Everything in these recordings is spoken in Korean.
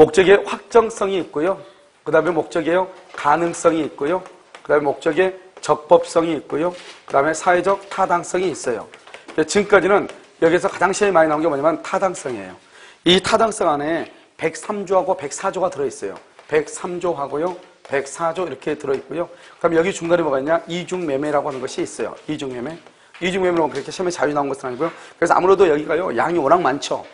목적의 확정성이 있고요. 그 다음에 목적의 가능성이 있고요. 그 다음에 목적의 적법성이 있고요. 그 다음에 사회적 타당성이 있어요. 지금까지는 여기서 가장 시험이 많이 나온 게 뭐냐면 타당성이에요. 이 타당성 안에 103조하고 104조가 들어있어요. 103조하고요. 104조 이렇게 들어있고요. 그럼 여기 중간에 뭐가 있냐? 이중매매라고 하는 것이 있어요. 이중매매. 이중매매는 그렇게 시험에 자주 나온 것은 아니고요. 그래서 아무래도 여기가요. 양이 워낙 많죠.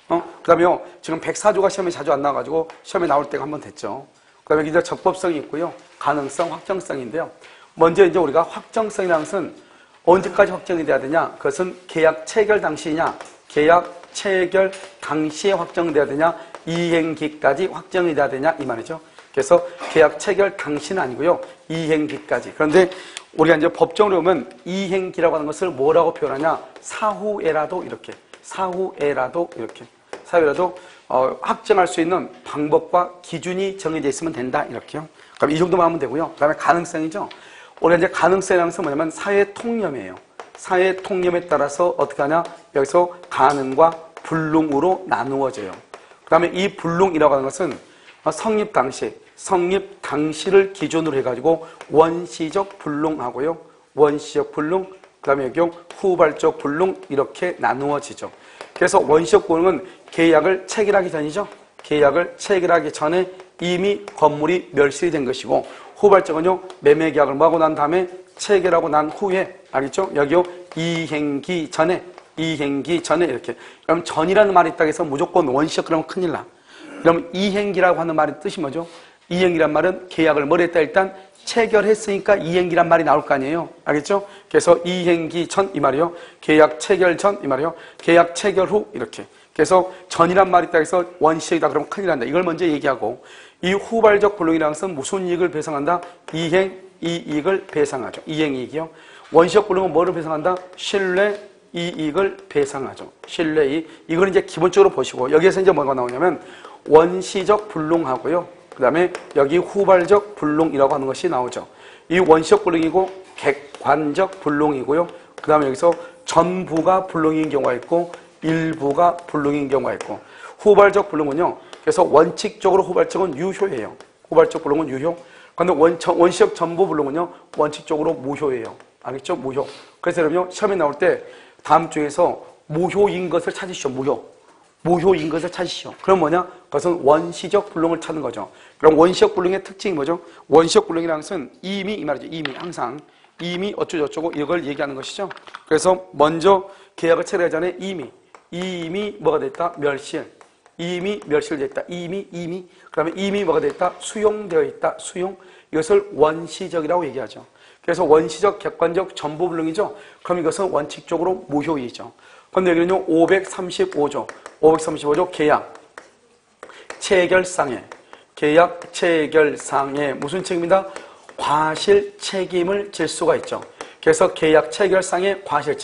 그 다음에요. 지금 104조가 시험에 자주 안 나와가지고 시험에 나올 때가 한 번 됐죠. 그 다음에 여기 적법성이 있고요. 가능성, 확정성인데요. 먼저 이제 우리가 확정성이라는 것은 언제까지 확정이 돼야 되냐? 그것은 계약 체결 당시냐? 계약 체결 당시에 확정돼야 되냐? 이행기까지 확정이 돼야 되냐? 이 말이죠. 그래서 계약 체결 당시는 아니고요. 이행기까지. 그런데 우리가 이제 법정으로 보면 이행기라고 하는 것을 뭐라고 표현하냐? 사후에라도 이렇게. 사후에라도 이렇게. 사후에라도 확정할 수 있는 방법과 기준이 정해져 있으면 된다. 이렇게요. 그럼 이 정도만 하면 되고요. 그 다음에 가능성이죠. 우리가 이제 가능성이라는 것은 뭐냐면 사회 통념이에요. 사회 통념에 따라서 어떻게 하냐? 여기서 가능과 불능으로 나누어져요. 그 다음에 이 불능이라고 하는 것은 성립 당시를 기준으로 해가지고 원시적 불능하고요. 원시적 불능, 그 다음에 여기 후발적 불능 이렇게 나누어지죠. 그래서 원시적 불능은 계약을 체결하기 전이죠. 계약을 체결하기 전에 이미 건물이 멸실이 된 것이고 후발적은요. 매매계약을 하고 난 다음에 체결하고 난 후에 알겠죠? 여기요. 이행기 전에 이렇게. 그럼 전이라는 말이 있다고 해서 무조건 원시적 그러면 큰일 나. 그럼 이행기라고 하는 말의 뜻이 뭐죠? 이행기란 말은 계약을 뭘 했다 일단 체결했으니까 이행기란 말이 나올 거 아니에요. 알겠죠? 그래서 이행기 전 이 말이요. 계약 체결 전 이 말이요. 계약 체결 후 이렇게. 그래서 전이란 말이 있다고 해서 원시적이다 그러면 큰일 난다. 이걸 먼저 얘기하고 이 후발적 불능이라는 것은 무슨 이익을 배상한다? 이익을 배상하죠. 이행이익이요. 원시적 불능은 뭐를 배상한다? 신뢰 이익을 배상하죠. 신뢰 이익. 이걸 이제 기본적으로 보시고 여기에서 이제 뭐가 나오냐면 원시적 불능하고요. 그 다음에 여기 후발적 불능이라고 하는 것이 나오죠. 이 원시적 불능이고 객관적 불능이고요. 그 다음에 여기서 전부가 불능인 경우가 있고 일부가 불능인 경우가 있고 후발적 불능은요. 그래서 원칙적으로 후발적은 유효예요. 후발적 불능은 유효. 그런데 원시적 전부 불능은요. 원칙적으로 무효예요. 알겠죠? 무효. 그래서 여러분요. 시험에 나올 때 다음 중에서 무효인 것을 찾으시오. 무효인 것을 찾으시오. 그럼 뭐냐? 그것은 원시적 불능을 찾는 거죠. 그럼 원시적 불능의 특징이 뭐죠? 원시적 불능이라는 것은 이미 이 말이죠. 이미 항상 이미 어쩌고저쩌고 이걸 얘기하는 것이죠. 그래서 먼저 계약을 체결하기 전에 이미 뭐가 됐다? 이미 멸실되어 있다. 이미 그 다음에 이미 뭐가 되어 있다? 수용되어 있다. 수용. 이것을 원시적이라고 얘기하죠. 그래서 원시적, 객관적, 전부 불능이죠. 그럼 이것은 원칙적으로 무효이죠. 그런데 여기는요. 535조 계약 체결상에 무슨 책임이다? 과실 책임을 질 수가 있죠. 그래서 계약 체결상의 과실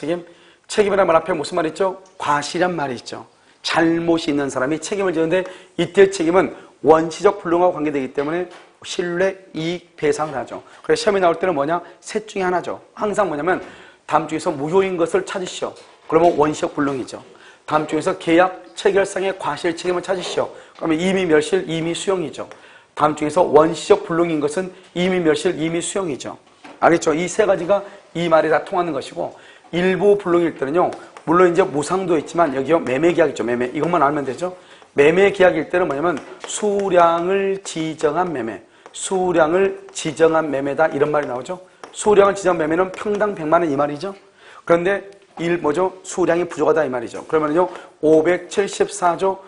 책임이라는 말 앞에 무슨 말이 있죠? 과실이란 말이 있죠. 잘못이 있는 사람이 책임을 지는데 이때 책임은 원시적 불능하고 관계되기 때문에 신뢰 이익 배상을 하죠. 그래서 시험에 나올 때는 뭐냐? 셋 중에 하나죠. 항상 뭐냐면 다음 중에서 무효인 것을 찾으시오. 그러면 원시적 불능이죠. 다음 중에서 계약 체결상의 과실 책임을 찾으시오. 그러면 이미 멸실, 이미 수용이죠. 다음 중에서 원시적 불능인 것은 이미 멸실, 이미 수용이죠. 알겠죠? 이 세 가지가 이 말에 다 통하는 것이고 일부 불능일 때는요. 물론 이제 무상도 있지만 여기요. 매매계약이죠. 매매. 이것만 알면 되죠. 매매계약일 때는 뭐냐면 수량을 지정한 매매다 이런 말이 나오죠. 수량을 지정한 매매는 평당 100만 원 이 말이죠. 그런데 수량이 부족하다 이 말이죠. 그러면요 574조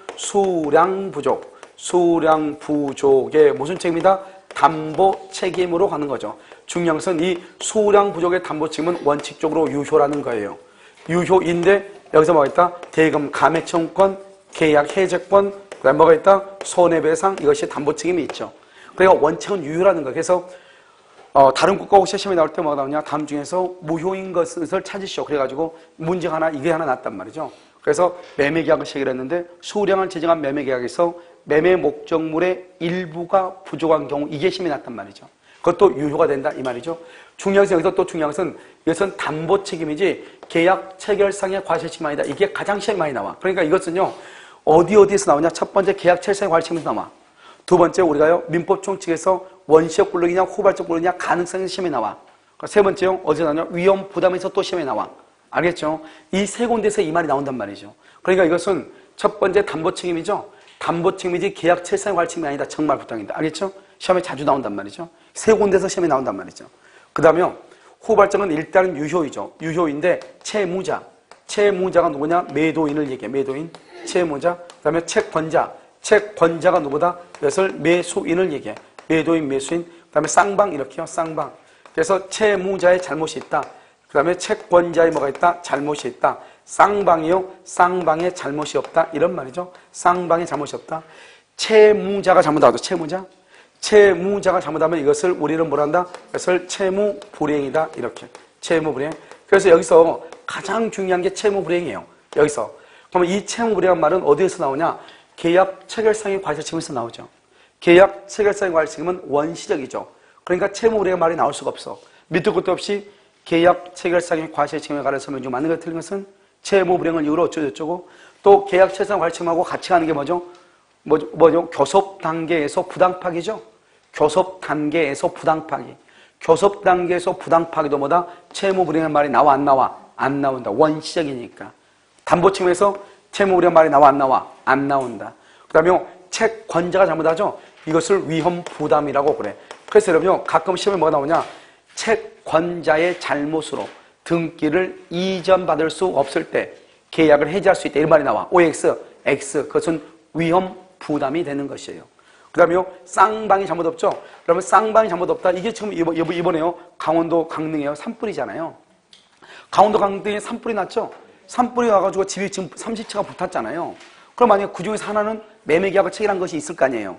수량 부족의 무슨 책임이다? 담보 책임으로 가는 거죠. 중요한 것은 이 수량 부족의 담보 책임은 원칙적으로 유효라는 거예요. 유효인데 여기서 뭐가 있다? 대금 감액 청구권, 계약 해제권, 그다음에 뭐가 있다? 손해배상 이것이 담보 책임이 있죠. 그러니까 원칙은 유효라는 거예요. 그래서 다른 국가고시 시험에 나올 때 뭐가 나오냐? 다음 중에서 무효인 것을 찾으시오. 그래가지고 문제가 이게 하나 났단 말이죠. 그래서 매매계약을 체결했는데 수량을 지정한 매매계약에서 매매 목적물의 일부가 부족한 경우 이게 시험에 났단 말이죠. 그것도 유효가 된다 이 말이죠. 중요한 것은 여기서 또 중요한 것은 이것은 담보 책임이지 계약 체결상의 과실 책임이 아니다. 이게 가장 시험에 많이 나와. 그러니까 이것은요. 어디에서 나오냐? 첫 번째 계약 체결상의 관리책임에서 나와. 두 번째 우리가요 민법 총칙에서 원시적 불능이냐 후발적 불능이냐 가능성이 시험에 나와. 세 번째요 어디서 나오냐? 위험 부담에서 또 시험에 나와. 알겠죠? 이 세 군데서 이 말이 나온단 말이죠. 그러니까 이것은 첫 번째 담보 책임이죠. 담보 책임이지 계약 체결상의 관리책임이 아니다. 정말 부당이다. 알겠죠? 시험에 자주 나온단 말이죠. 세 군데서 시험에 나온단 말이죠. 그 다음에 후발적은 일단은 유효이죠. 유효인데 채무자. 채무자가 누구냐? 매도인을 얘기해. 매도인, 채무자. 그 다음에 채권자. 채권자가 누구다? 이것을 매수인을 얘기해. 매도인, 매수인. 그 다음에 쌍방 이렇게요. 쌍방. 그래서 채무자의 잘못이 있다. 그 다음에 채권자의 뭐가 있다? 잘못이 있다. 쌍방이요. 쌍방의 잘못이 없다. 이런 말이죠. 쌍방의 잘못이 없다. 채무자가 잘못하죠. 채무자. 채무자가 잘못하면 이것을 우리는 뭐라 한다? 이것을 채무불이행이다. 이렇게. 채무불이행. 그래서 여기서 가장 중요한 게 채무불이행이에요. 여기서. 그러면 이 채무불이행한 말은 어디에서 나오냐? 계약 체결상의 과실책임에서 나오죠. 계약 체결상의 과실책임은 원시적이죠. 그러니까 채무불이행한 말이 나올 수가 없어. 밑도 끝도 없이 계약 체결상의 과실책임에 관해서 설명 중 맞는 것 틀린 것은 채무불이행을 이유로 어쩌고저쩌고 또 계약 체결상 과실책임하고 같이 가는 게 뭐죠? 뭐죠? 교섭 단계에서 부당파기죠. 교섭 단계에서 부당파기. 교섭 단계에서 부당파기도 뭐다? 채무불이행한 말이 나와 안 나와? 안 나온다. 원시적이니까. 담보책임에서 채무불이행한 말이 나와 안 나와? 안 나온다. 그 다음에 채권자가 잘못하죠? 이것을 위험 부담이라고 그래. 그래서 여러분요 가끔 시험에 뭐가 나오냐? 채권자의 잘못으로 등기를 이전받을 수 없을 때 계약을 해지할 수 있다. 이런 말이 나와. OX, X. 그것은 위험 부담이 되는 것이에요. 그 다음에요, 쌍방이 잘못 없죠? 그러면 쌍방이 잘못 없다. 이게 지금 이번에요, 강원도 강릉에요, 산불이잖아요. 강원도 강릉에 산불이 났죠? 산불이 와가지고 집이 지금 30채가 붙었잖아요. 그럼 만약에 그 중에서 하나는 매매 계약을 체결한 것이 있을 거 아니에요.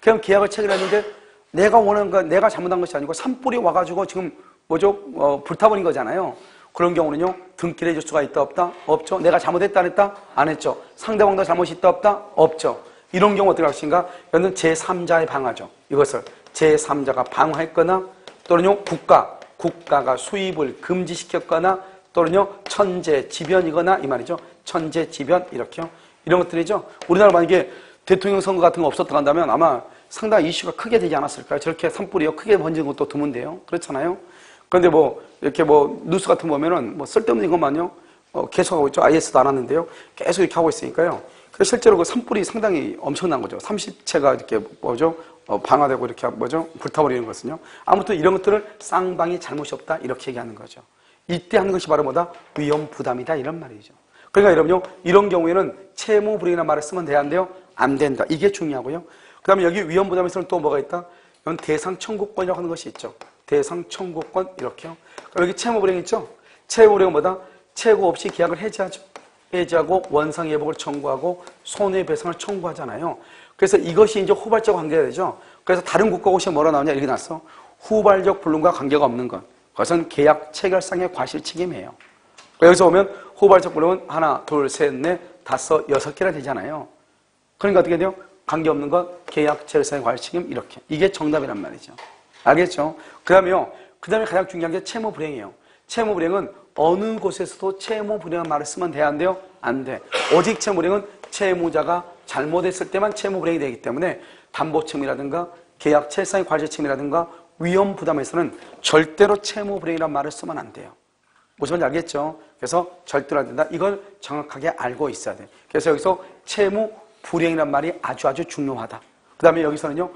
그냥 계약을 체결했는데 내가 원하는 거, 내가 잘못한 것이 아니고 산불이 와가지고 지금 불타버린 거잖아요. 그런 경우는요, 등기를 해줄 수가 있다, 없다? 없죠. 내가 잘못했다, 안 했다? 안 했죠. 상대방도 잘못이 있다, 없다? 없죠. 이런 경우 어떻게 할 것인가? 이거는 제3자의 방화죠. 이것을 제3자가 방화했거나 또는요, 국가가 수입을 금지시켰거나 또는요, 천재지변이거나 이 말이죠. 천재지변, 이렇게요. 이런 것들이죠. 우리나라 만약에 대통령 선거 같은 거 없었다 한다면 아마 상당히 이슈가 크게 되지 않았을까요? 저렇게 산불이요. 크게 번지는 것도 드문데요. 그렇잖아요. 그런데 이렇게 뉴스 같은 거 보면은 쓸데없는 것만요. 계속하고 있죠. IS도 안 왔는데요. 계속 이렇게 하고 있으니까요. 그래서 실제로 그 산불이 상당히 엄청난 거죠. 30채가 이렇게 방화되고 이렇게 불타버리는 것은요. 아무튼 이런 것들을 쌍방이 잘못이 없다. 이렇게 얘기하는 거죠. 이때 하는 것이 바로 뭐다? 위험 부담이다. 이런 말이죠. 그러니까 여러분요, 이런 경우에는 채무불이행이라는 말을 쓰면 돼야 안 돼요? 안 된다. 이게 중요하고요. 그 다음에 여기 위험 부담에서는 또 뭐가 있다? 이건 대상 청구권이라고 하는 것이 있죠. 대상 청구권, 이렇게요. 여기 채무불이행 있죠? 채무불이행은 뭐다? 채무 없이 계약을 해지하죠. 해지하고 원상예복을 청구하고 손해배상을 청구하잖아요. 그래서 이것이 이제 후발적 관계가 되죠. 그래서 다른 국가고시에 뭐라 나오냐? 이렇게 나왔어. 후발적 불능과 관계가 없는 것. 그것은 계약 체결상의 과실 책임이에요. 여기서 보면 후발적 불능은 하나, 둘, 셋, 넷, 다섯, 6개나 되잖아요. 그러니까 어떻게 돼요? 관계없는 것, 계약 체결상의 과실 책임, 이렇게. 이게 정답이란 말이죠. 알겠죠? 그 다음에 가장 중요한 게 채무불이행이에요. 채무불이행은 어느 곳에서도 채무불이행한 말을 쓰면 돼야 안 돼요? 안 돼. 오직 채무불이행은 채무자가 잘못했을 때만 채무불이행이 되기 때문에 담보책임이라든가 계약 체결상의 과실책임이라든가 위험 부담에서는 절대로 채무불이행이라는 말을 쓰면 안 돼요. 무슨 말인지 알겠죠? 그래서 절대로 안 된다. 이걸 정확하게 알고 있어야 돼. 그래서 여기서 채무불이행이라는 말이 아주 중요하다. 그 다음에 여기서는요,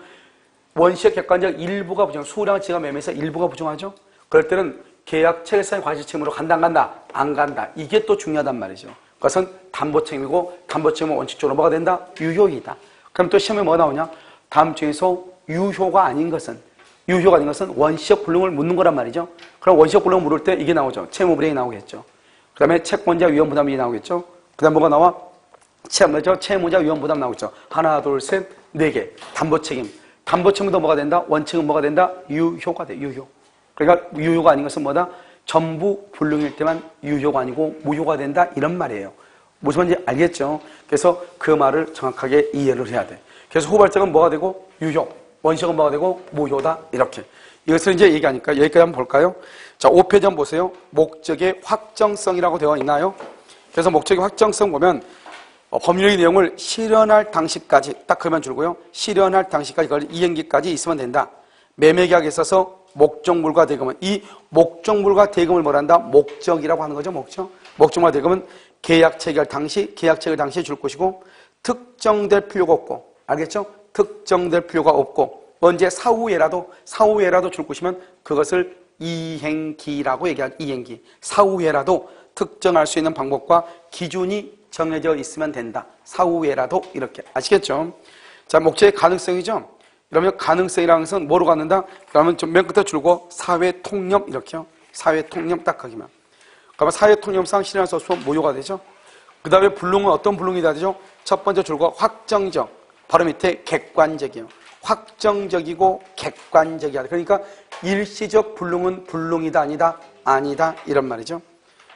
원시적 객관적 일부가 부정, 수량을 지가 매매해서 일부가 부정하죠? 그럴 때는 계약 체결상의 과실책임으로 간다, 안 간다? 안 간다. 이게 또 중요하단 말이죠. 그것은 담보책임이고, 담보책임은 원칙적으로 뭐가 된다? 유효이다. 그럼 또 시험에 뭐 나오냐? 다음 중에서 유효가 아닌 것은 원시적 불능을 묻는 거란 말이죠. 그럼 원시적 불능을 물을 때 이게 나오죠. 채무불이행이 나오겠죠. 그 다음에 채권자 위험 부담이 나오겠죠. 그 다음 뭐가 나와? 채무자 위험 부담 나오겠죠. 하나, 둘, 셋, 4개. 담보책임. 담보책임도 뭐가 된다? 원칙은 뭐가 된다? 유효가 돼. 유효. 그러니까 유효가 아닌 것은 뭐다? 전부 불능일 때만 유효가 아니고 무효가 된다. 이런 말이에요. 무슨 말인지 알겠죠? 그래서 그 말을 정확하게 이해를 해야 돼. 그래서 후발적은 뭐가 되고? 유효. 원칙은 뭐가 되고? 무효다. 이렇게. 이것을 이제 얘기하니까 여기까지 한번 볼까요? 자, 5페이지 한번 보세요. 목적의 확정성이라고 되어 있나요? 그래서 목적의 확정성 보면 법률의 내용을 실현할 당시까지 딱 그만 줄고요. 실현할 당시까지 그걸 이행기까지 있으면 된다. 매매계약에 있어서 목적물과 대금은 이 목적물과 대금을 뭐란다? 목적이라고 하는 거죠. 목적물과 대금은 계약 체결 당시 줄 것이고 특정될 필요가 없고 알겠죠? 특정될 필요가 없고 언제 사후에라도 줄 것이면 그것을 이행기라고 얘기하죠. 이행기. 사후에라도 특정할 수 있는 방법과 기준이 정해져 있으면 된다. 사후에라도 이렇게 아시겠죠? 자, 목적의 가능성이죠. 그러면 가능성이라는 것은 뭐로 갖는다? 그러면 좀 맨 끝에 줄고 사회 통념 이렇게요. 사회 통념 딱 하기만. 그러면 사회 통념상 실현할 수 없으면 무효가 되죠. 그 다음에 불능은 어떤 불능이 다 되죠? 첫 번째 줄고 확정적. 바로 밑에 객관적이요. 확정적이고 객관적이야. 그러니까 일시적 불능은 불능이다 아니다? 아니다 이런 말이죠.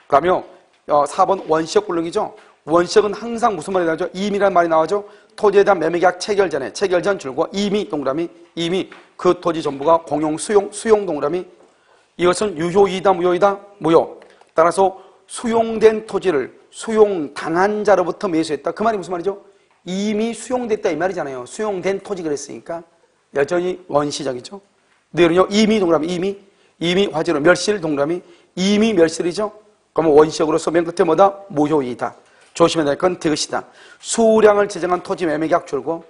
그러면 4번 원시적 불능이죠. 원시적은 항상 무슨 말이 나오죠? 임이라는 말이 나오죠. 토지에 대한 매매계약 체결 전 줄고 임이 동그라미 이미 그 토지 전부가 공용 수용 동그라미 이것은 유효이다 무효이다? 무효. 따라서 수용된 토지를 수용당한 자로부터 매수했다. 그 말이 무슨 말이죠? 이미 수용됐다 이 말이잖아요. 수용된 토지 그랬으니까 여전히 원시적이죠. 내일은요 이미 동그라미 이미 화재로 멸실 동그라미 이미 멸실이죠. 그러면 원시적으로서 맨 끝에 뭐다? 무효이다. 조심해야 될 건 그것이다. 수량을 지정한 토지 매매계약 줄고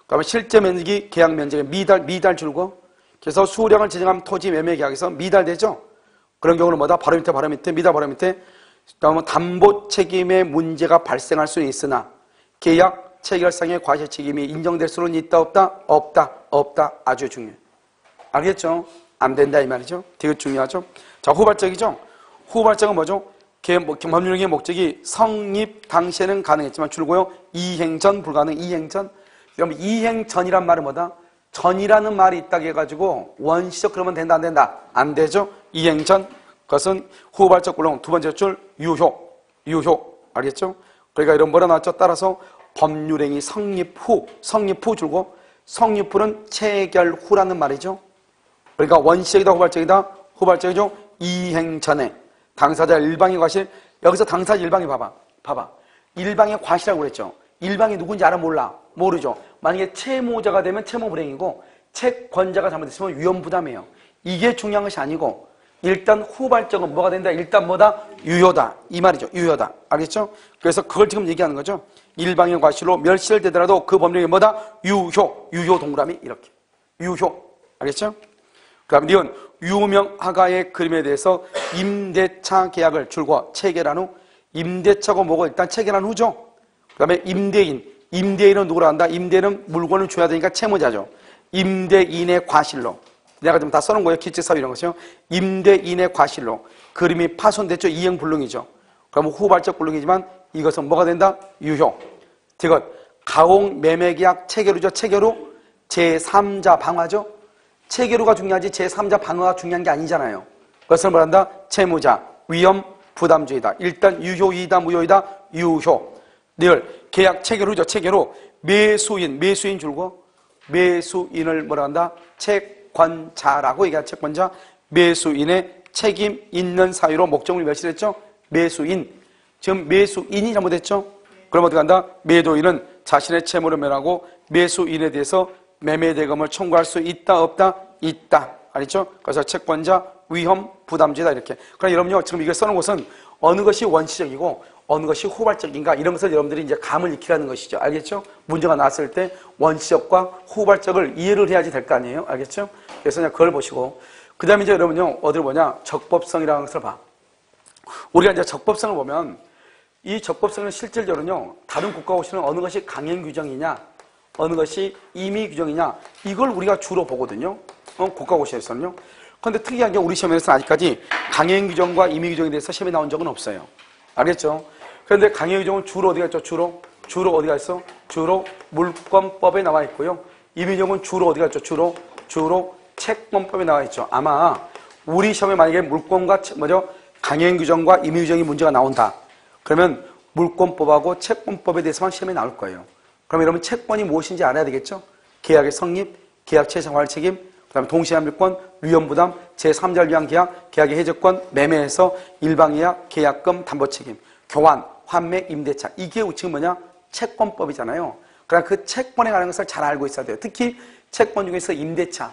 그러면 실제 면적이 계약 면적에 미달 줄고 그래서 수량을 지정한 토지 매매계약에서 미달되죠. 그런 경우는 뭐다? 바로 밑에 미달 바로 밑에 그러면 담보 책임의 문제가 발생할 수는 있으나 계약 체결상의 과실 책임이 인정될 수는 있다 없다 아주 중요해. 알겠죠? 안 된다 이 말이죠. 되게 중요하죠. 자, 후발적이죠. 후발적은 뭐죠? 법률의 목적이 성립 당시에는 가능했지만 줄고요. 이행 전 불가능. 이행 전. 그럼 이행 전이란 말은 뭐다? 전이라는 말이 있다고 해가지고 원시적 그러면 된다 안 된다? 안 되죠. 이행 전. 그것은 후발적 불능. 두 번째 줄 유효. 알겠죠? 그러니까 이런 뭐라 나왔죠? 따라서 법률행위 성립 후 줄고 성립 후는 체결 후라는 말이죠. 그러니까 원시적이다 후발적이죠. 이행 전에 당사자 일방의 과실. 여기서 당사자 일방이 봐봐. 일방의 과실이라고 그랬죠. 일방이 누군지 알아 몰라? 모르죠. 만약에 채무자가 되면 채무 불이행이고 채권자가 잘못했으면 위험부담이에요. 이게 중요한 것이 아니고 일단 후발적은 뭐가 된다? 일단 뭐다? 유효다. 이 말이죠. 유효다. 알겠죠? 그래서 그걸 지금 얘기하는 거죠. 일방의 과실로 멸실되더라도 그 법령이 뭐다? 유효 동그라미 이렇게. 유효. 알겠죠? 그다음 니은 유명하가의 그림에 대해서 임대차 계약을 줄고 체결한 후 임대차고 뭐고 일단 체결한 후죠. 그다음에 임대인은 누구로 한다? 임대인은 물건을 줘야 되니까 채무자죠. 임대인의 과실로 내가 좀 다 써놓은 거예요. 기체사유 이런 것이요. 임대인의 과실로 그림이 파손됐죠. 이행불능이죠. 그러면 후발적 불능이지만 이것은 뭐가 된다? 유효. 이것 가공 매매계약 체결후죠. 체결후 제3자 방화죠. 체결후가 중요하지 제3자 방화가 중요한 게 아니잖아요. 그것을 뭐란다? 채무자, 위험, 부담주의다. 일단 유효이다 무효이다? 유효. 늘 계약 체결후죠. 체결후 매수인 줄고 매수인을 뭐라 한다? 채권자라고 얘기하죠. 채권자. 매수인의 책임 있는 사유로 목적을 멸실했죠. 매수인. 지금 매수인이 잘못했죠. 그럼 어떻게 한다? 매도인은 자신의 채무를 면하고 매수인에 대해서 매매대금을 청구할 수 있다 없다? 있다. 알겠죠? 그래서 채권자, 위험, 부담주의다 이렇게. 그럼 여러분요 지금 이걸 써놓은 것은 어느 것이 원시적이고 어느 것이 후발적인가 이런 것을 여러분들이 이제 감을 익히라는 것이죠. 알겠죠? 문제가 나왔을 때 원시적과 후발적을 이해를 해야지 될 거 아니에요. 알겠죠? 그래서 그냥 그걸 보시고 그 다음에 이제 여러분요 어디를 보냐? 적법성이라는 것을 봐. 우리가 이제 적법성을 보면 이 적법성은 실질적으로는요 다른 국가고시는 어느 것이 강행 규정이냐 어느 것이 임의 규정이냐 이걸 우리가 주로 보거든요. 국가고시에서는요. 그런데 특이한 게 우리 시험에서는 아직까지 강행 규정과 임의 규정에 대해서 시험에 나온 적은 없어요. 알겠죠? 그런데 강행 규정은 주로 어디가 있죠? 주로 어디가 있어? 주로 물권법에 나와 있고요. 임의 규정은 주로 어디가 있죠? 주로 채권법에 나와 있죠. 아마 우리 시험에 만약에 물권과 강행 규정과 임의 규정이 문제가 나온다. 그러면 물권법하고 채권법에 대해서만 시험에 나올 거예요. 그럼 여러분 채권이 무엇인지 알아야 되겠죠? 계약의 성립, 계약체 생활 책임, 그 다음에 동시함유권, 위험부담, 제3자를 위한 계약, 계약의 해제권, 매매에서 일방예약, 계약금, 담보책임, 교환, 환매, 임대차. 이게 지금 뭐냐? 채권법이잖아요. 그러나 그 채권에 관한 것을 잘 알고 있어야 돼요. 특히 채권 중에서 임대차.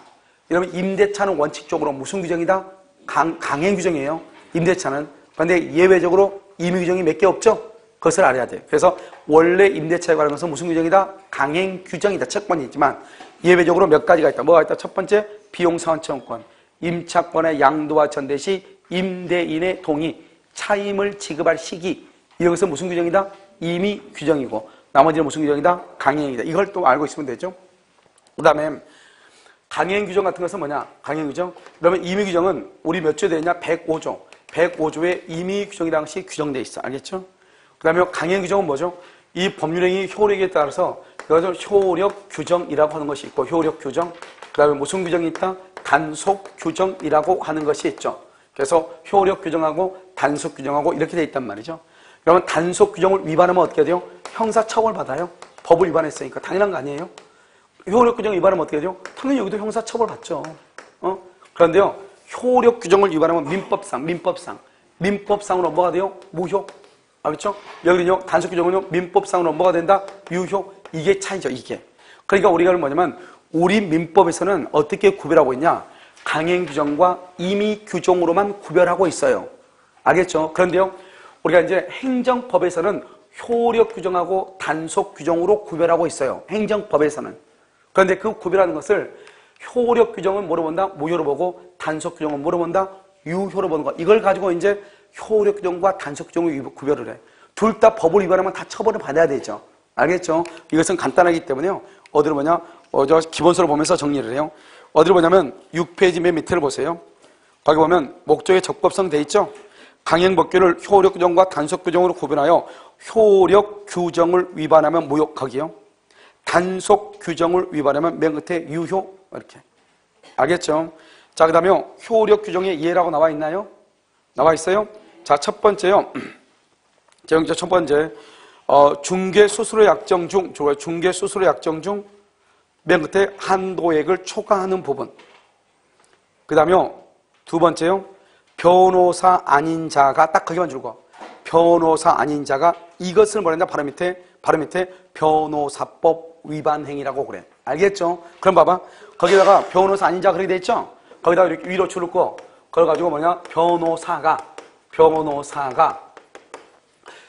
여러분, 임대차는 원칙적으로 무슨 규정이다? 강행 규정이에요. 임대차는. 그런데 예외적으로 임의 규정이 몇 개 없죠? 그것을 알아야 돼요. 그래서 원래 임대차에 관한 것은 무슨 규정이다? 강행 규정이다. 채권이지만 예외적으로 몇 가지가 있다. 뭐가 있다? 첫 번째, 비용상환채권권. 임차권의 양도와 전대 시 임대인의 동의, 차임을 지급할 시기. 이런 것은 무슨 규정이다? 임의 규정이고 나머지는 무슨 규정이다? 강행이다. 이걸 또 알고 있으면 되죠. 그 다음에 강행 규정 같은 것은 뭐냐? 강행 규정. 그러면 임의 규정은 우리 몇 조에 되어 있냐? 105조. 105조에 임의 규정이라는 것이 규정되어 있어. 알겠죠? 그 다음에 강행 규정은 뭐죠? 이 법률행위 효력에 따라서 그것을 효력 규정이라고 하는 것이 있고 효력 규정. 그 다음에 무슨 규정이 있다? 단속 규정이라고 하는 것이 있죠. 그래서 효력 규정하고 단속 규정하고 이렇게 돼 있단 말이죠. 그러면 단속 규정을 위반하면 어떻게 돼요? 형사처벌 받아요. 법을 위반했으니까 당연한 거 아니에요? 효력 규정을 위반하면 어떻게 돼요? 당연히 여기도 형사처벌 받죠. 그런데요, 효력 규정을 위반하면 민법상으로 뭐가 돼요? 무효. 알겠죠? 여기는요, 단속 규정은요, 민법상으로 뭐가 된다? 유효. 이게 차이죠, 이게. 그러니까 우리가 뭐냐면, 우리 민법에서는 어떻게 구별하고 있냐? 강행 규정과 임의 규정으로만 구별하고 있어요. 알겠죠? 그런데요, 우리가 이제 행정법에서는 효력 규정하고 단속 규정으로 구별하고 있어요. 행정법에서는. 그런데 그 구별하는 것을 효력 규정은 뭐로 본다? 무효로 보고 단속 규정은 뭐로 본다? 유효로 보는 거. 이걸 가지고 이제 효력 규정과 단속 규정을 구별을 해. 둘 다 법을 위반하면 다 처벌을 받아야 되죠. 알겠죠? 이것은 간단하기 때문에요. 어디로 보냐? 저 기본서를 보면서 정리를 해요. 어디로 보냐면 6페이지 맨 밑에를 보세요. 거기 보면 목적의 적법성 돼 있죠? 강행법규를 효력 규정과 단속 규정으로 구분하여 효력 규정을 위반하면 무효. 거기요. 단속 규정을 위반하면 맨 끝에 유효. 이렇게. 알겠죠? 자, 그 다음에 효력 규정의 예라고 나와 있나요? 나와 있어요? 자, 첫 번째요. 첫 번째. 중개 수수료 약정 중, 중개 수수료 약정 중 맨 끝에 한도액을 초과하는 부분. 그 다음에 두 번째요. 변호사 아닌 자가 딱 거기만 줄고 변호사 아닌 자가 이것을 뭐라 했냐? 바로 밑에 변호사법 위반 행위라고 그래. 알겠죠? 그럼 봐봐. 거기다가 변호사 아닌 자 그렇게 돼 있죠? 거기다가 이렇게 위로 줄을 거 그걸 가지고 뭐냐? 변호사가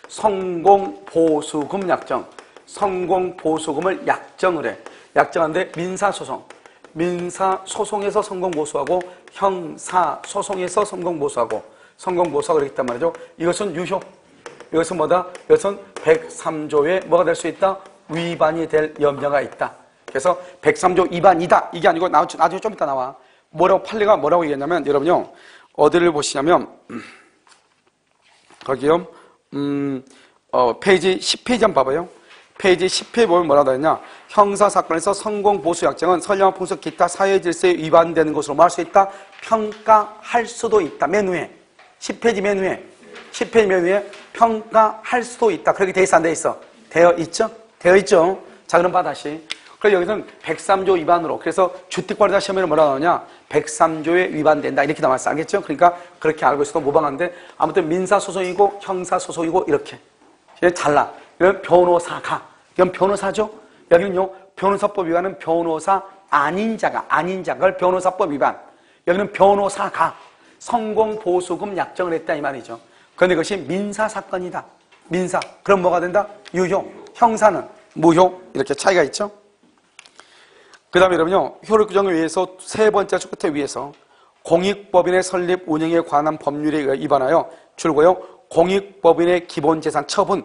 성공보수금 약정, 성공보수금을 약정을 해. 약정하는데 민사소송에서 성공보수하고 형사소송에서 성공보수하고 그렇기 때문에 말이죠. 이것은 유효. 이것은 뭐다? 이것은 103조에 뭐가 될 수 있다? 위반이 될 염려가 있다. 그래서 103조 위반이다. 이게 아니고 나중에 좀 이따 나와. 판례가 뭐라고 얘기했냐면 여러분요. 어디를 보시냐면 거기요. 페이지 10페이지 한번 봐봐요. 페이지 10페이지 보면 뭐라고 했냐? 형사사건에서 성공보수약정은 선량한 풍속 기타 사회질서에 위반되는 것으로 말할 수 있다. 평가할 수도 있다. 맨 위에 10페이지 맨 위에 평가할 수도 있다. 그렇게 돼 있어 안 돼 있어? 되어 있죠? 되어 있죠? 자, 그럼 봐 다시. 그래서 여기서는 103조 위반으로 그래서 주택관리자 시험에는 뭐라 나오냐? 103조에 위반된다. 이렇게 나왔어. 알겠죠? 그러니까 그렇게 알고 있어도 무방한데 아무튼 민사소송이고 형사소송이고 이렇게 달라. 이건 변호사가. 이건 변호사죠? 여기는요, 변호사법 위반은 변호사 아닌 자가, 그걸 변호사법 위반. 여기는 변호사가 성공보수금 약정을 했다 이 말이죠. 그런데 그것이 민사사건이다. 민사. 그럼 뭐가 된다? 유효. 형사는 무효. 이렇게 차이가 있죠? 그 다음에 여러분요, 효력 규정을 위해서 세 번째 줄 끝에 위에서 공익법인의 설립 운영에 관한 법률에 위반하여 줄고요, 공익법인의 기본재산 처분.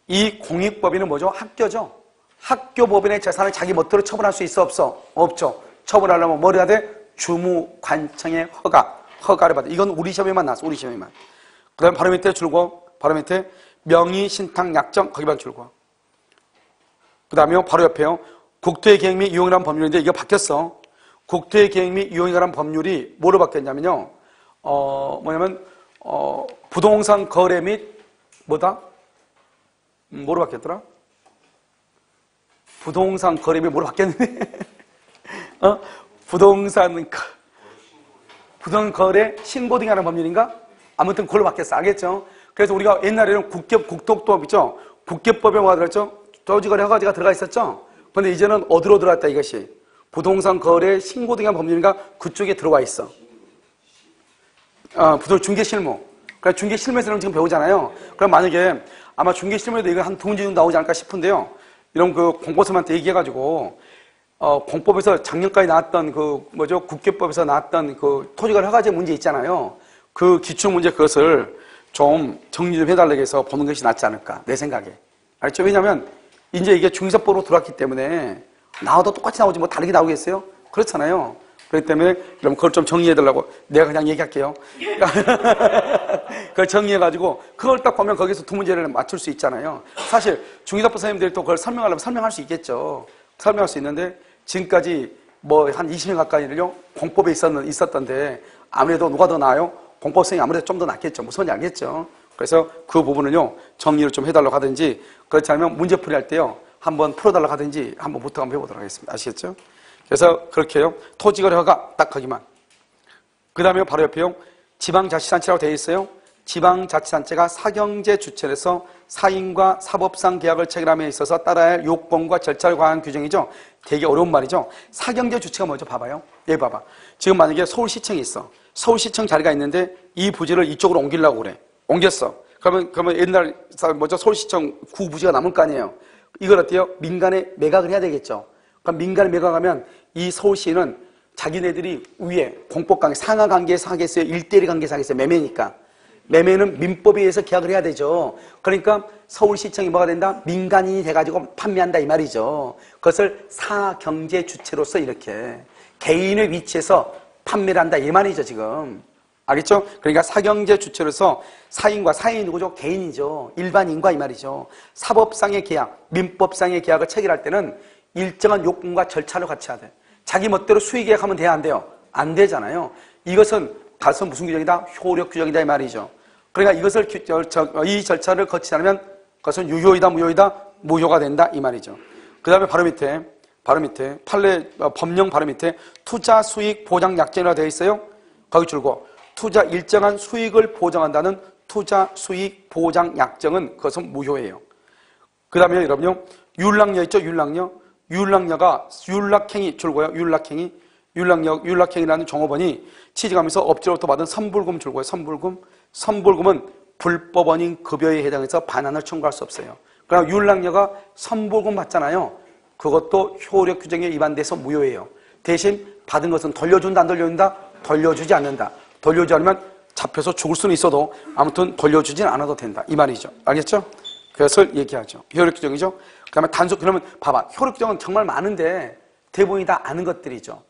이 공익법인은 뭐죠? 학교죠. 학교법인의 재산을 자기 멋대로 처분할 수 있어 없어? 없죠. 처분하려면 뭘 해야 돼? 주무관청의 허가를 받아. 이건 우리 시험에만 나왔어. 우리 시험에만. 그 다음에 바로 밑에 줄고 바로 밑에 명의신탁약정 거기만 줄고 그 다음에 바로 옆에요. 국토의계획 및 이용이라는 법률인데 이게 바뀌었어. 국토의계획 및 이용이라는 법률이 뭐로 바뀌었냐면요. 부동산 거래 및 뭐다? 뭐로 바뀌었더라? 부동산 거래 및 뭐로 바뀌었는데? 부동산 거래 신고 등에 하는 법률인가? 아무튼 그걸로 바뀌었어. 알겠죠? 그래서 우리가 옛날에는 국토법 있죠? 국계법에 뭐가 들었죠? 토지거래 허가제가 들어가 있었죠? 근데 이제는 어디로 들어왔다 이것이? 부동산 거래 신고 등의 법률인가 그쪽에 들어와 있어. 부동 중개 실무. 그러니까 중개 실무에서는 지금 배우잖아요. 그럼 만약에 아마 중개 실무에도 이거 한 두 문제 정도 나오지 않을까 싶은데요. 이런 그 공보선한테 얘기해가지고 공법에서 작년까지 나왔던 그 뭐죠? 국회법에서 나왔던 그 토지거래 허가제 문제 있잖아요. 그 기출 문제 그것을 좀 정리 좀 해달라고 해서 보는 것이 낫지 않을까 내 생각에. 알죠? 왜냐하면 이제 이게 중개사법으로 들어왔기 때문에 나와도 똑같이 나오지 뭐 다르게 나오겠어요? 그렇잖아요. 그렇기 때문에 그럼 그걸 좀 정리해달라고 내가 그냥 얘기할게요. 그걸 정리해가지고 그걸 딱 보면 거기서 두 문제를 맞출 수 있잖아요. 사실 중개사법 선생님들이 또 그걸 설명하려면 설명할 수 있겠죠. 설명할 수 있는데 지금까지 뭐 한 20년 가까이를요 공법에 있었던데 아무래도 누가 더 나아요? 공법 선생님이 아무래도 좀 더 낫겠죠. 무슨 말인지 알겠죠. 그래서 그 부분을요 정리를 좀 해달라고 하든지 그렇지 않으면 문제풀이 할 때요 한번 풀어달라고 하든지 한번 부탁 한번 해보도록 하겠습니다. 아시겠죠? 그래서 그렇게요 토지거래 허가 딱 거기만. 그 다음에 바로 옆에요 지방자치단체라고 되어 있어요. 지방자치단체가 사경제 주체로서 사인과 사법상 계약을 체결함에 있어서 따라야 할 요건과 절차를 관한 규정이죠. 되게 어려운 말이죠. 사경제 주체가 뭐죠? 봐봐요. 얘 봐봐. 지금 만약에 서울시청이 있어. 서울시청 자리가 있는데 이 부지를 이쪽으로 옮기려고 그래. 옮겼어. 그러면 옛날 뭐죠? 서울시청 구 부지가 남을 거 아니에요. 이걸 어때요? 민간에 매각을 해야 되겠죠. 그럼 민간에 매각하면 이 서울시는 자기네들이 위에 공법관계 상하관계에서 하겠어요? 1대1 관계에서 하겠어요? 매매니까. 매매는 민법에 의해서 계약을 해야 되죠. 그러니까 서울시청이 뭐가 된다? 민간인이 돼가지고 판매한다 이 말이죠. 그것을 사경제 주체로서 이렇게 개인의 위치에서 판매를 한다 이 말이죠 지금. 알겠죠? 그러니까 사경제 주체로서 사인과 사인이 누구죠? 개인이죠. 일반인과 이 말이죠. 사법상의 계약, 민법상의 계약을 체결할 때는 일정한 요건과 절차를 같이 해야 돼. 자기 멋대로 수의 계약하면 돼야 안 돼요? 안 되잖아요. 이것은 가서 무슨 규정이다? 효력 규정이다 이 말이죠. 그러니까 이것을 이 절차를 거치지 않으면 그것은 유효이다 무효이다? 무효가 된다 이 말이죠. 그 다음에 바로 밑에 판례 법령 바로 밑에 투자 수익 보장 약정이라고 되어 있어요. 거기 줄고 투자 일정한 수익을 보장한다는 투자 수익 보장 약정은 그것은 무효예요. 그 다음에 여러분요 율락녀 있죠? 율락녀가 율락행위 줄고요. 율락행위라는 종업원이 취직하면서 업체로부터 받은 선불금 줄고요. 선불금은 불법원인 급여에 해당해서 반환을 청구할 수 없어요. 그러나 율락녀가 선불금 받잖아요. 그것도 효력 규정에 위반돼서 무효예요. 대신 받은 것은 돌려준다 안 돌려준다? 돌려주지 않는다. 돌려주지 않으면 잡혀서 죽을 수는 있어도 아무튼 돌려주진 않아도 된다 이 말이죠. 알겠죠? 그것을 얘기하죠. 효력 규정이죠. 그다음에 단속 그러면 봐봐 효력 규정은 정말 많은데 대부분이 다 아는 것들이죠.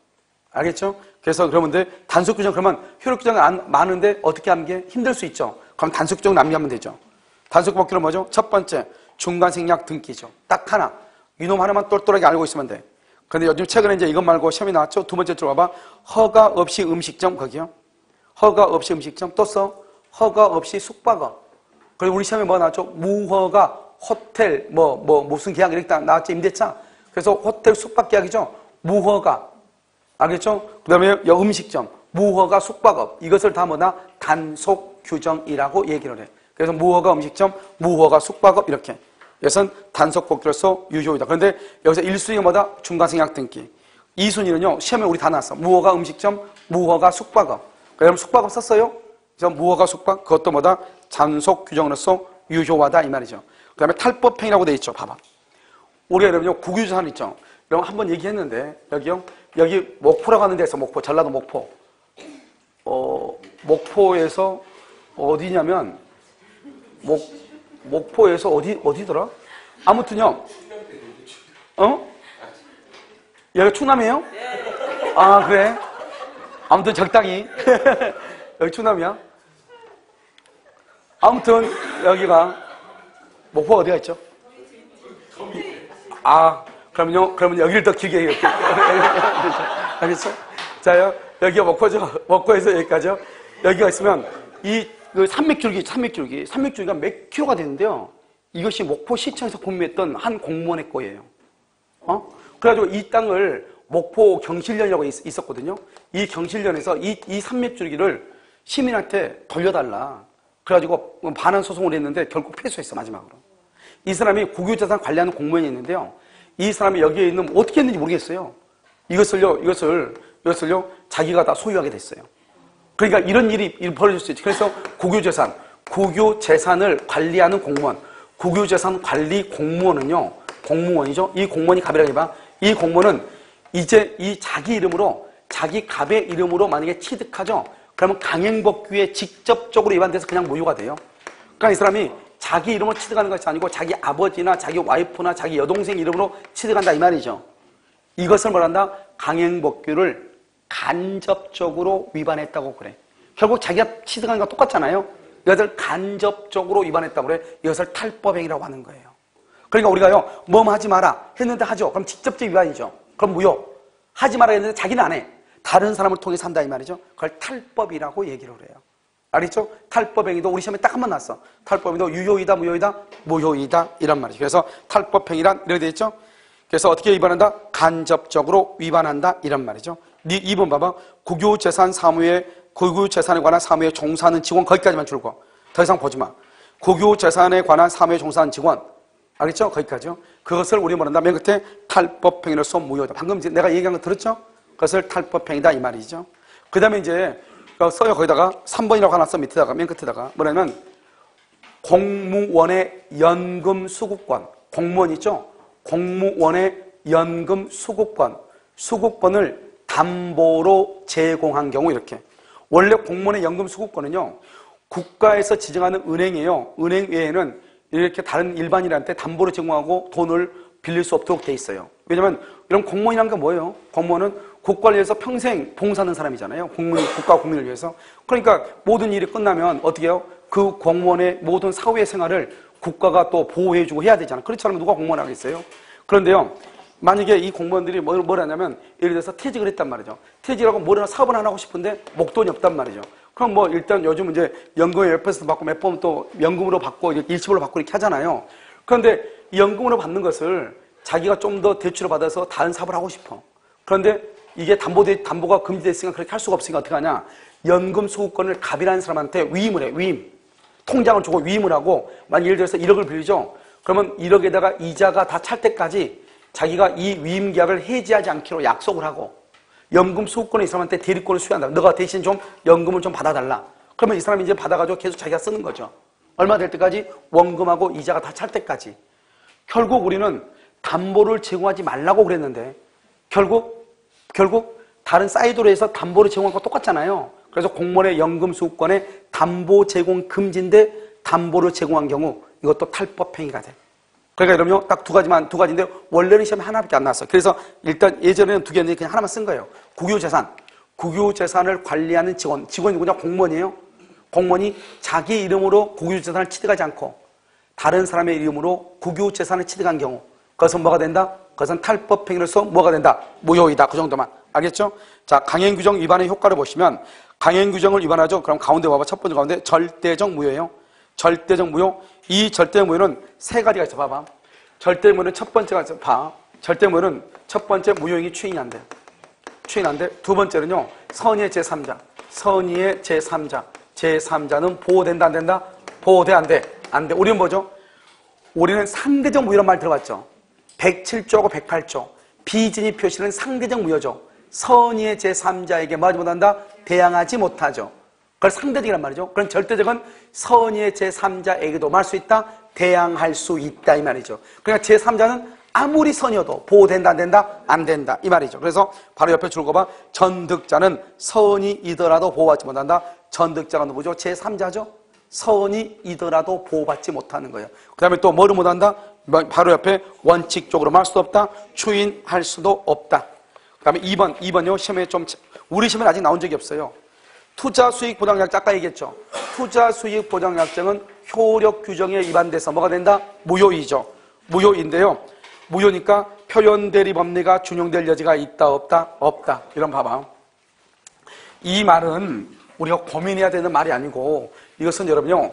알겠죠? 그래서 그러면 단속 규정 그러면 효력 규정이 많은데 어떻게 하는 게 힘들 수 있죠. 그럼 단속 규정 남기하면 되죠. 단속 법규는 뭐죠? 첫 번째 중간생략 등기죠. 딱 하나. 이놈 하나만 똘똘하게 알고 있으면 돼. 근데 요즘 최근에 이제 이것 말고 시험이 나왔죠. 두 번째 들어봐봐. 허가 없이 음식점 거기요. 허가 없이 음식점 또 써. 허가 없이 숙박업. 그리고 우리 시험에 뭐 나왔죠? 무허가 호텔 무슨 계약 이렇게 나왔죠. 임대차. 그래서 호텔 숙박 계약이죠. 무허가. 알겠죠? 그 다음에 음식점, 무허가 숙박업 이것을 다 뭐다? 단속 규정이라고 얘기를 해. 그래서 무허가 음식점, 무허가 숙박업 이렇게. 이것은 단속 법규로서 유효이다. 그런데 여기서 1순위가 뭐다? 중간생략 등기. 2순위는요. 시험에 우리 다 나왔어. 무허가 음식점, 무허가 숙박업. 그럼 숙박업 썼어요? 그래서 무허가 숙박 그것도 뭐다? 단속 규정으로서 유효하다 이 말이죠. 그 다음에 탈법행위라고 돼 있죠. 봐봐. 우리가 여러분요 국유재산 있죠. 여러분 한번 얘기했는데 여기요. 여기 목포라고 하는 데서 목포 전라도 목포. 목포에서 어디냐면 목포에서 어디더라? 아무튼요. 여기 충남이에요? 아 그래? 아무튼 적당히 여기 충남이야. 아무튼 여기가 목포 어디가 있죠? 그러면 여기를 더 길게 해요. 알겠죠? 자요, 여기가 목포죠. 목포에서 여기까지요. 여기가 있으면 그 산맥줄기가 몇 킬로가 되는데요. 이것이 목포시청에서 공유했던 한 공무원의 거예요. 그래가지고 이 땅을 목포 경실련이라고 있었거든요. 이 경실련에서 이 산맥줄기를 시민한테 돌려달라. 그래가지고 반환 소송을 했는데 결국 패소했어 마지막으로. 이 사람이 국유재산 관리하는 공무원이 있는데요. 이 사람이 여기에 있는 어떻게 했는지 모르겠어요. 이것을요 자기가 다 소유하게 됐어요. 그러니까 이런 일이 벌어질 수 있죠. 그래서 국유재산을 관리하는 공무원, 국유재산 관리 공무원은요, 공무원이죠. 이 공무원이 갑이라고 해봐. 이 공무원은 이제 이 자기 이름으로, 자기 갑의 이름으로 만약에 취득하죠. 그러면 강행법규에 직접적으로 위반돼서 그냥 무효가 돼요. 그러니까 이 사람이 자기 이름으로 취득하는 것이 아니고 자기 아버지나 자기 와이프나 자기 여동생 이름으로 취득한다 이 말이죠. 이것을 말한다. 강행법규를 간접적으로 위반했다고 그래. 결국 자기가 취득하는 거 똑같잖아요. 이것을 간접적으로 위반했다고 그래. 이것을 탈법행위라고 하는 거예요. 그러니까 우리가요, 뭐뭐 하지 마라 했는데 하죠. 그럼 직접적 위반이죠. 그럼 무효. 하지 마라 했는데 자기는 안 해. 다른 사람을 통해서 한다 이 말이죠. 그걸 탈법이라고 얘기를 해요. 알겠죠? 탈법행위도 우리 시험에 딱 한 번 났어. 탈법행위도 유효이다, 무효이다, 무효이다 이란 말이죠. 그래서 탈법행위란 이렇게 되어 있죠. 그래서 어떻게 위반한다? 간접적으로 위반한다 이란 말이죠. 2번 봐봐. 국유재산에 관한 사무에 종사하는 직원 거기까지만 줄고 더 이상 보지 마. 국유재산에 관한 사무에 종사하는 직원 알겠죠? 거기까지요. 그것을 우리 뭐란다? 맨 끝에 탈법행위로서 무효다. 방금 내가 얘기한 거 들었죠? 그것을 탈법행위다 이 말이죠. 그 다음에 이제 써요. 거기다가 3번이라고 하나 써 밑에다가 맨 끝에다가 뭐냐면 공무원의 연금 수급권. 공무원 있죠? 공무원의 연금 수급권을 담보로 제공한 경우 이렇게. 원래 공무원의 연금 수급권은요. 국가에서 지정하는 은행이에요. 은행 외에는 이렇게 다른 일반인한테 담보로 제공하고 돈을 빌릴 수 없도록 돼 있어요. 왜냐면 이런 공무원이라는 게 뭐예요? 공무원은 국가를 위해서 평생 봉사하는 사람이잖아요. 국가 국민을 위해서. 그러니까 모든 일이 끝나면 어떻게 해요? 그 공무원의 모든 사회생활을 국가가 또 보호해주고 해야 되잖아요. 그렇지 않으면 누가 공무원 하겠어요? 그런데요. 만약에 이 공무원들이 뭘 하냐면 예를 들어서 퇴직을 했단 말이죠. 퇴직하고 뭐라나 사업을 하나 하고 싶은데 목돈이 없단 말이죠. 그럼 뭐 일단 요즘 이제 연금을 몇 퍼센트 받고 몇 번 또 연금으로 받고 일시불로 받고 이렇게 하잖아요. 그런데 이 연금으로 받는 것을 자기가 좀 더 대출을 받아서 다른 사업을 하고 싶어. 그런데 이게 담보가 금지됐으니까 그렇게 할 수가 없으니까 어떻게 하냐. 연금 수급권을 갑이라는 사람한테 위임을 해. 위임. 통장을 주고 위임을 하고 만약 예를 들어서 1억을 빌리죠. 그러면 1억에다가 이자가 다 찰 때까지 자기가 이 위임 계약을 해지하지 않기로 약속을 하고 연금 수급권을 이 사람한테 대리권을 수여한다. 너가 대신 좀 연금을 좀 받아달라. 그러면 이 사람이 이제 받아가지고 계속 자기가 쓰는 거죠. 얼마 될 때까지? 원금하고 이자가 다 찰 때까지. 결국 우리는 담보를 제공하지 말라고 그랬는데 결국 다른 사이드로 해서 담보를 제공한 거 똑같잖아요. 그래서 공무원의 연금 수급권에 담보 제공 금지인데 담보를 제공한 경우 이것도 탈법행위가 돼. 그러니까 이러면 딱 두 가지인데 원래는 시험에 하나밖에 안 나왔어. 그래서 일단 예전에는 두 개였는데 그냥 하나만 쓴 거예요. 국유재산을 관리하는 직원이 누구냐? 공무원이에요. 공무원이 자기 이름으로 국유재산을 취득하지 않고 다른 사람의 이름으로 국유재산을 취득한 경우 그것은 뭐가 된다? 그것은 탈법행위로서 뭐가 된다? 무효이다. 그 정도만. 알겠죠? 자, 강행규정 위반의 효과를 보시면 강행규정을 위반하죠. 그럼 가운데 봐봐. 첫 번째 가운데 절대적 무효예요. 절대적 무효. 이 절대적 무효는 세 가지가 있어. 봐봐. 절대적 무효는 첫 번째가 있어. 봐. 절대적 무효는 첫 번째 무효행위 추인이 안 돼. 추인 안 돼. 두 번째는요. 선의의 제3자. 선의의 제3자. 제3자는 보호된다 안 된다? 보호돼 안 돼? 안 돼. 우리는 뭐죠? 우리는 상대적 무효란 말 들어봤죠? 107조하고 108조. 비진입 표시는 상대적 무효죠. 선의의 제3자에게 뭐하지 못한다? 대항하지 못하죠. 그걸 상대적이란 말이죠. 그럼 절대적은 선의의 제3자에게도 말 수 있다? 대항할 수 있다 이 말이죠. 그러니까 제3자는 아무리 선이어도 보호된다 안 된다? 안 된다 이 말이죠. 그래서 바로 옆에 줄 거 봐. 전득자는 선이이더라도 보호받지 못한다. 전득자가 누구죠? 제3자죠. 선이이더라도 보호받지 못하는 거예요. 그 다음에 또 뭐를 못한다? 바로 옆에 원칙적으로 말 수도 없다. 추인할 수도 없다. 그 다음에 2번요. 시험에 우리 시험에 아직 나온 적이 없어요. 투자수익보장약정 아까 얘기했죠. 투자수익보장약정은 효력 규정에 위반돼서 뭐가 된다? 무효이죠. 무효인데요. 무효니까 표현대리 법리가 준용될 여지가 있다 없다? 없다. 이런 봐봐. 이 말은 우리가 고민해야 되는 말이 아니고 이것은 여러분요.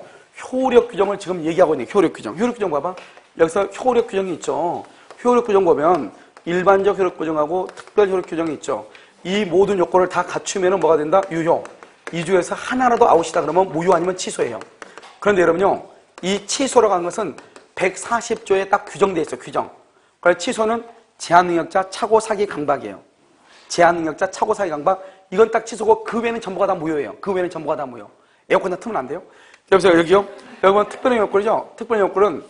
효력 규정을 지금 얘기하고 있는 효력 규정. 효력 규정 봐봐. 여기서 효력 규정이 있죠. 효력 규정 보면 일반적 효력 규정하고 특별 효력 규정이 있죠. 이 모든 요건을 다 갖추면 뭐가 된다? 유효. 이 중에서 하나라도 아웃이다 그러면 무효 아니면 취소예요. 그런데 여러분요. 이 취소라고 하는 것은 140조에 딱 규정돼 있어요. 규정. 그래서 취소는 제한능력자, 차고, 사기, 강박이에요. 제한능력자, 차고, 사기, 강박. 이건 딱 취소고 그 외에는 전부가 다 무효예요. 그 외에는 전부가 다 무효. 에어컨 다 틀면 안 돼요. 여기서 여기요. 여러분 특별한 요건이죠. 특별한 요건은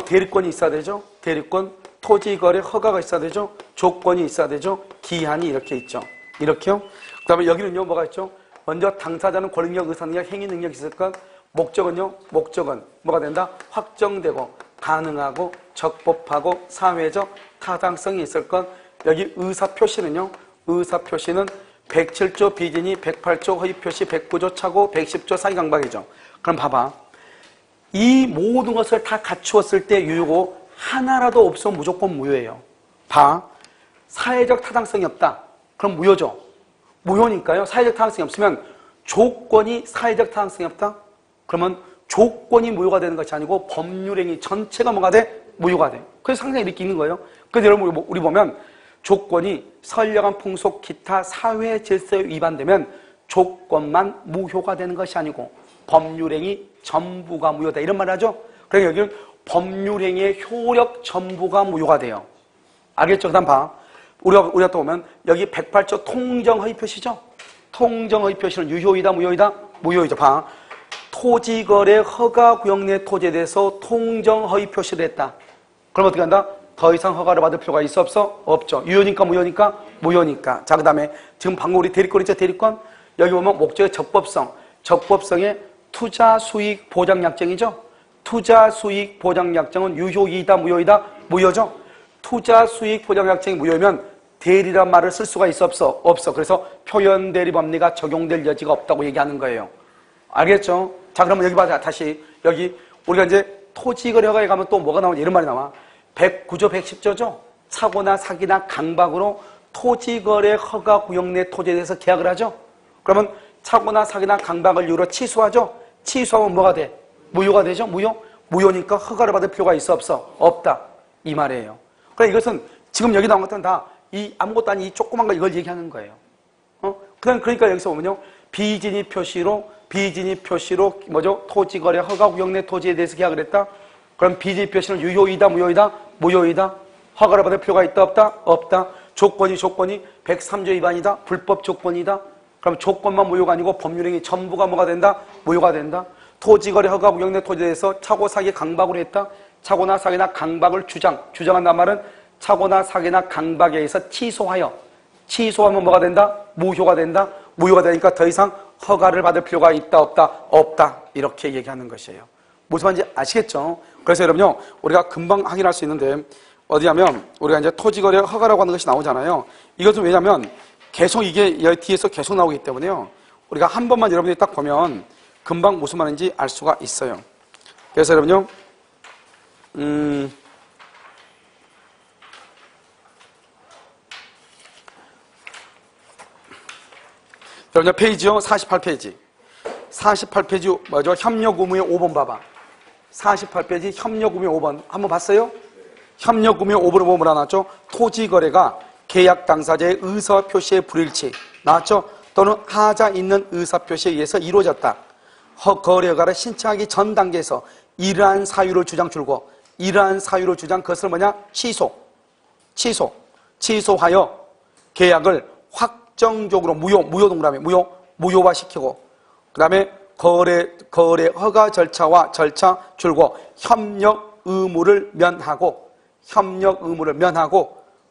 대리권이 있어야 되죠. 대리권, 토지거래 허가가 있어야 되죠. 조건이 있어야 되죠. 기한이 이렇게 있죠. 이렇게요. 그 다음에 여기는요. 뭐가 있죠? 먼저 당사자는 권리력, 의사능력, 행위능력이 있을 것. 목적은요. 목적은 뭐가 된다? 확정되고 가능하고 적법하고 사회적 타당성이 있을 것. 여기 의사표시는요. 의사표시는 107조 비진이, 108조 허위표시, 109조 차고, 110조 사기강박이죠. 그럼 봐봐. 이 모든 것을 다 갖추었을 때 유효고 하나라도 없으면 무조건 무효예요. 봐. 사회적 타당성이 없다. 그럼 무효죠. 무효니까요. 사회적 타당성이 없으면 조건이 사회적 타당성이 없다? 그러면 조건이 무효가 되는 것이 아니고 법률행위 전체가 뭐가 돼? 무효가 돼. 그래서 항상 이렇게 있는 거예요. 그래서 여러분 우리 보면 조건이 선량한 풍속 기타 사회 질서에 위반되면 조건만 무효가 되는 것이 아니고 법률행위 전부가 무효다. 이런 말 하죠? 그러니까 여기는 법률행위의 효력 전부가 무효가 돼요. 알겠죠? 그 다음 봐. 우리가 또 보면 여기 108조 통정허위표시죠? 통정허위표시는 유효이다, 무효이다? 무효이죠. 봐. 토지거래 허가구역 내 토지에 대해서 통정허위표시를 했다. 그럼 어떻게 한다? 더 이상 허가를 받을 필요가 있어 없어? 없죠. 유효니까 무효니까? 무효니까. 자, 그 다음에 지금 방금 우리 대리권 있죠? 대리권? 여기 보면 목적의 적법성. 적법성의 투자수익 보장약정이죠? 투자수익 보장약정은 유효이다, 무효이다? 무효죠? 투자수익 보장약정이 무효면 대리란 말을 쓸 수가 있어 없어? 없어. 그래서 표현대리법리가 적용될 여지가 없다고 얘기하는 거예요. 알겠죠? 자, 그러면 여기 봐자. 다시 여기 우리가 이제 토지거래 허가에 가면 또 뭐가 나오냐 이런 말이 나와. 109조 110조죠? 사고나 사기나 강박으로 토지거래 허가 구역 내 토지에 대해서 계약을 하죠? 그러면 사고나 사기나 강박을 이유로 취소하죠? 취소하면 뭐가 돼? 무효가 되죠? 무효? 무효니까 허가를 받을 필요가 있어 없어? 없다. 이 말이에요. 그러니까 이것은 지금 여기 나온 것들은 다 이 아무것도 아닌 이 조그만 거 이걸 얘기하는 거예요. 그러니까 여기서 보면요. 비진입 표시로 뭐죠? 토지거래 허가 구역 내 토지에 대해서 계약을 했다? 그럼 비진입 표시는 유효이다, 무효이다? 무효이다. 허가를 받을 필요가 있다, 없다? 없다. 조건이 103조 위반이다? 불법 조건이다? 그럼 조건만 무효가 아니고 법률행위 전부가 뭐가 된다? 무효가 된다. 토지거래 허가 구역 내 토지에 대해서 차고 사기 강박으로 했다? 차고나 사기나 강박을 주장한다는 말은 차고나 사기나 강박에 의해서 취소하면 뭐가 된다? 무효가 된다? 무효가 되니까 더 이상 허가를 받을 필요가 있다, 없다? 없다. 이렇게 얘기하는 것이에요. 무슨 말인지 아시겠죠? 그래서 여러분요, 우리가 금방 확인할 수 있는데, 어디 하면, 우리가 이제 토지거래 허가라고 하는 것이 나오잖아요. 이것은 왜냐면, 계속 이게 여기 뒤에서 계속 나오기 때문에요. 우리가 한 번만 여러분들이 딱 보면, 금방 무슨 말인지 알 수가 있어요. 그래서 여러분요, 여러분 페이지요. 48페이지. 48페이지 뭐죠? 협력 의무의 5번 봐봐. 48페이지 협력 의무의 5번. 한번 봤어요? 협력 의무의 5번을 보면 뭐라 나왔죠? 토지거래가 계약 당사자의 의사표시의 불일치 나왔죠? 또는 하자 있는 의사표시에 의해서 이루어졌다. 거래허가를 신청하기 전 단계에서 이러한 사유를 주장 줄고 이러한 사유를 주장 그것을 뭐냐? 취소하여 계약을 확정적으로 무효화시키고 그 다음에 거래 허가 절차와 절차 줄고 협력 의무를 면하고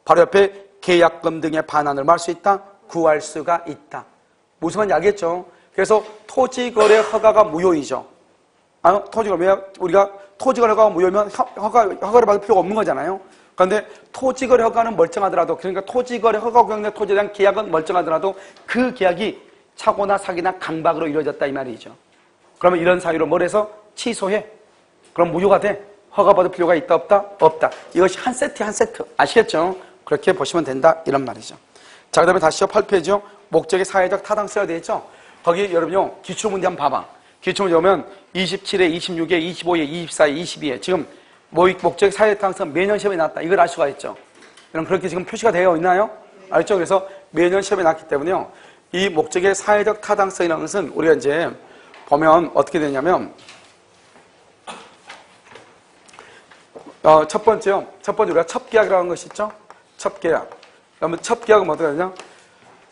바로 옆에 계약금 등의 반환을 할 수 있다. 구할 수가 있다. 무슨 말인지 알겠죠? 그래서 토지거래 허가가 무효이죠. 우리가 토지거래 허가가 무효면 허가를 받을 필요가 없는 거잖아요. 그런데 토지거래 허가는 멀쩡하더라도, 그러니까 토지거래 허가 구역 내 토지에 대한 계약은 멀쩡하더라도 그 계약이 차고나 사기나 강박으로 이루어졌다 이 말이죠. 그러면 이런 사유로 뭘 해서 취소해. 그럼 무효가 돼. 허가 받을 필요가 있다 없다? 없다. 이것이 한 세트 아시겠죠? 그렇게 보시면 된다 이런 말이죠. 자, 그 다음에 다시요. 8페이지요. 목적의 사회적 타당성이 되어 있죠. 거기 여러분요 기출문제 한번 봐봐. 기출문제 보면 27회, 26회, 25회, 24회, 22회 지금 목적의 사회적 타당성 매년 시험에 나왔다. 이걸 알 수가 있죠. 그럼 그렇게 지금 표시가 되어 있나요? 알죠? 그래서 매년 시험에 나왔기 때문에요. 이 목적의 사회적 타당성이라는 것은 우리가 이제 보면 어떻게 되냐면 첫 번째요. 첫 번째 우리가 첩계약이라고 하는 것이 있죠. 첩계약. 그러면 첩계약은 어떻게 하냐?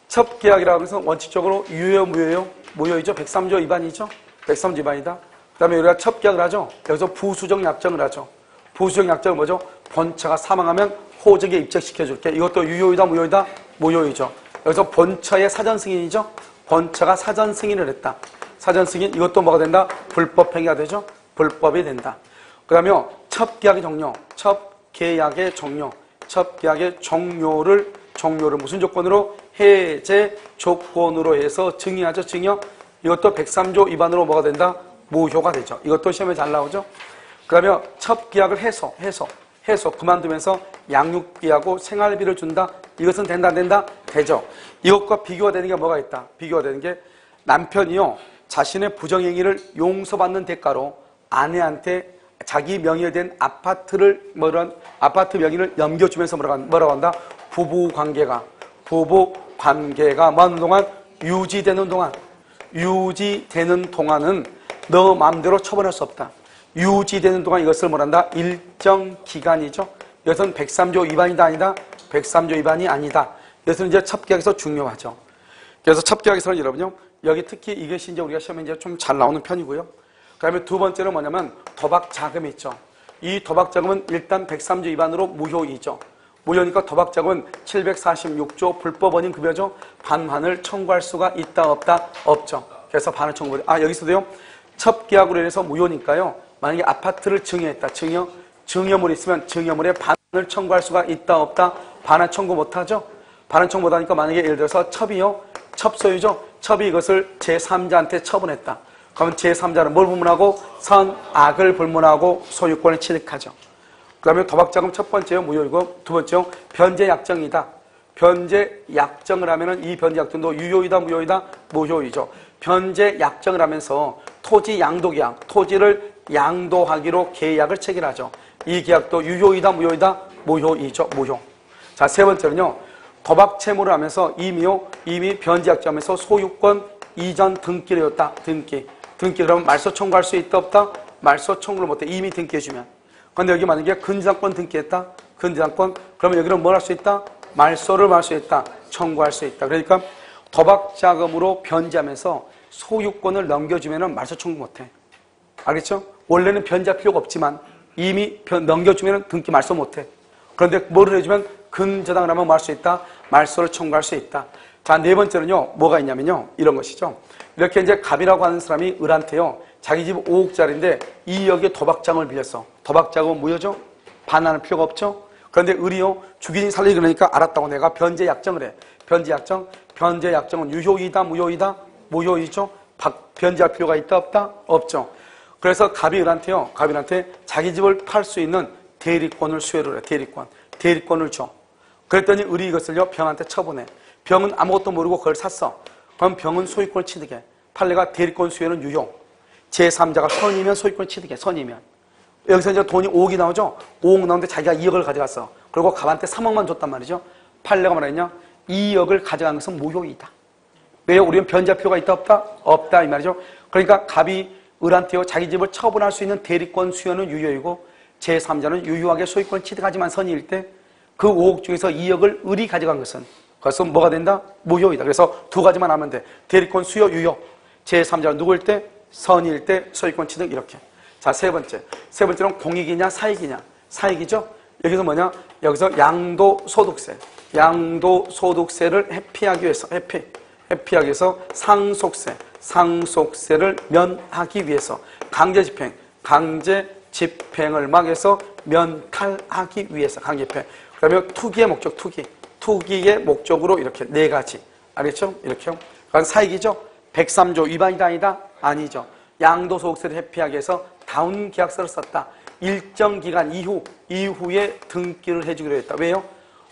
첩계약이라고 해서 원칙적으로 유효요, 무효요? 무효이죠. 103조 위반이죠. 103조 위반이다. 그 다음에 우리가 첩계약을 하죠. 여기서 부수적 약정을 하죠. 부수적 약정은 뭐죠? 본처가 사망하면 호적에 입적시켜줄게. 이것도 유효이다, 무효이다? 무효이죠. 여기서 본처의 사전 승인이죠. 본처가 사전 승인을 했다. 사전 승인, 이것도 뭐가 된다? 불법 행위가 되죠. 불법이 된다. 그 다음에 첩계약의 종료, 첩계약의 종료, 첩계약의 종료를 무슨 조건으로? 해제 조건으로 해서 증여하죠. 증여. 이것도 103조 위반으로 뭐가 된다? 무효가 되죠. 이것도 시험에 잘 나오죠. 그 다음에 첩계약을 해소 그만두면서 양육비하고 생활비를 준다. 이것은 된다, 안 된다? 되죠. 이것과 비교가 되는 게 뭐가 있다? 비교가 되는 게 남편이요, 자신의 부정행위를 용서받는 대가로 아내한테 자기 명의에 된 아파트 명의를 넘겨주면서 뭐라고 한다? 부부 관계가 뭐 하는 동안? 유지되는 동안은 너 마음대로 처분할 수 없다. 유지되는 동안 이것을 뭐란다? 일정 기간이죠. 이것은 103조 위반이다, 아니다? 103조 위반이 아니다. 이것은 이제 첩계약에서 중요하죠. 그래서 첩계약에서는 여러분요, 여기 특히 이것이 이제 우리가 시험에 이제 좀 잘 나오는 편이고요. 그 다음에 두 번째는 뭐냐면 도박자금이 있죠. 이 도박자금은 일단 103조 위반으로 무효이죠. 무효니까 도박자금은 746조 불법원인 급여죠. 반환을 청구할 수가 있다, 없다? 없죠. 그래서 반환 청구. 여기서도요, 첩계약으로 인해서 무효니까요, 만약에 아파트를 증여했다. 증여물이 있으면 증여물에 반환을 청구할 수가 있다, 없다? 반환 청구 못하죠. 반환 청구 못하니까 만약에 예를 들어서 첩이요, 첩소유죠. 첩이 이것을 제3자한테 처분했다. 그러면 제3자는 뭘 불문하고? 선악을 불문하고 소유권을 취득하죠. 그 다음에 도박자금 첫 번째요, 무효이고, 두 번째요, 변제약정이다. 변제약정을 하면은 이 변제약정도 유효이다, 무효이다? 무효이죠. 변제약정을 하면서 토지 양도계약, 토지를 양도하기로 계약을 체결하죠. 이 계약도 유효이다, 무효이다? 무효이죠, 무효. 자, 세 번째는요, 도박 채무를 하면서 이미 변제약정하면서 소유권 이전 등기를 했다. 등기 그러면 말소 청구할 수 있다, 없다? 말소 청구를 못해. 이미 등기해주면. 근데 여기 만약에 근저당권 등기했다. 근저당권. 그러면 여기는 뭘 할 수 있다? 말소를 할 수 있다. 청구할 수 있다. 그러니까 도박 자금으로 변제하면서 소유권을 넘겨주면 말소 청구 못해. 알겠죠? 원래는 변제할 필요가 없지만 이미 넘겨주면 등기 말소 못해. 그런데 뭐를 해주면 근저당을 하면 뭐 할 수 있다? 말소를 청구할 수 있다. 자, 네 번째는요, 뭐가 있냐면요, 이런 것이죠. 이렇게 이제 갑이라고 하는 사람이 을한테요, 자기 집 5억짜리인데 2억의 도박장을 빌렸어. 도박장은 무효죠? 반환할 필요가 없죠? 그런데 을이요, 죽이니 살리니 그러니까 알았다고 내가 변제약정을 해. 변제약정은 유효이다, 무효이다? 무효이죠? 변제할 필요가 있다, 없다? 없죠. 그래서 갑이 을한테요, 자기 집을 팔 수 있는 대리권을 수여를 해. 대리권을 줘. 그랬더니 을이 이것을요, 병한테 처분해. 병은 아무것도 모르고 그걸 샀어. 그럼 병은 소유권을 취득해. 판례가 대리권 수여는 유효. 제3자가 선이면 소유권을 취득해. 선이면. 여기서 이제 돈이 5억이 나오죠? 5억 나오는데 자기가 2억을 가져갔어. 그리고 갑한테 3억만 줬단 말이죠. 판례가 뭐라 했냐? 2억을 가져간 것은 무효이다. 왜요? 우리는 변제할 필요가 있다, 없다? 없다, 이 말이죠. 그러니까 갑이 을한테요, 자기 집을 처분할 수 있는 대리권 수여는 유효이고, 제3자는 유효하게 소유권을 취득하지만 선의일 때 그 5억 중에서 2억을 을이 가져간 것은 그것은 뭐가 된다? 무효이다. 그래서 두 가지만 하면 돼. 대리권 수여 유효. 제3자는 누구일 때? 선의일 때 소유권 취득 이렇게. 자, 세 번째는 공익이냐 사익이냐. 사익이죠. 여기서 뭐냐? 여기서 양도소득세를 회피하기 위해서 회피하기 위해서 상속세를 면하기 위해서 강제 집행을 막해서 면탈하기 위해서 강제집행. 그다음에 투기의 목적, 투기의 목적으로 이렇게 네 가지. 알겠죠? 이렇게요. 그건 사익이죠? 103조 위반이다, 아니다? 아니죠. 양도소득세를 회피하기 위해서 다운 계약서를 썼다. 일정 기간 이후에 등기를 해주기로 했다. 왜요?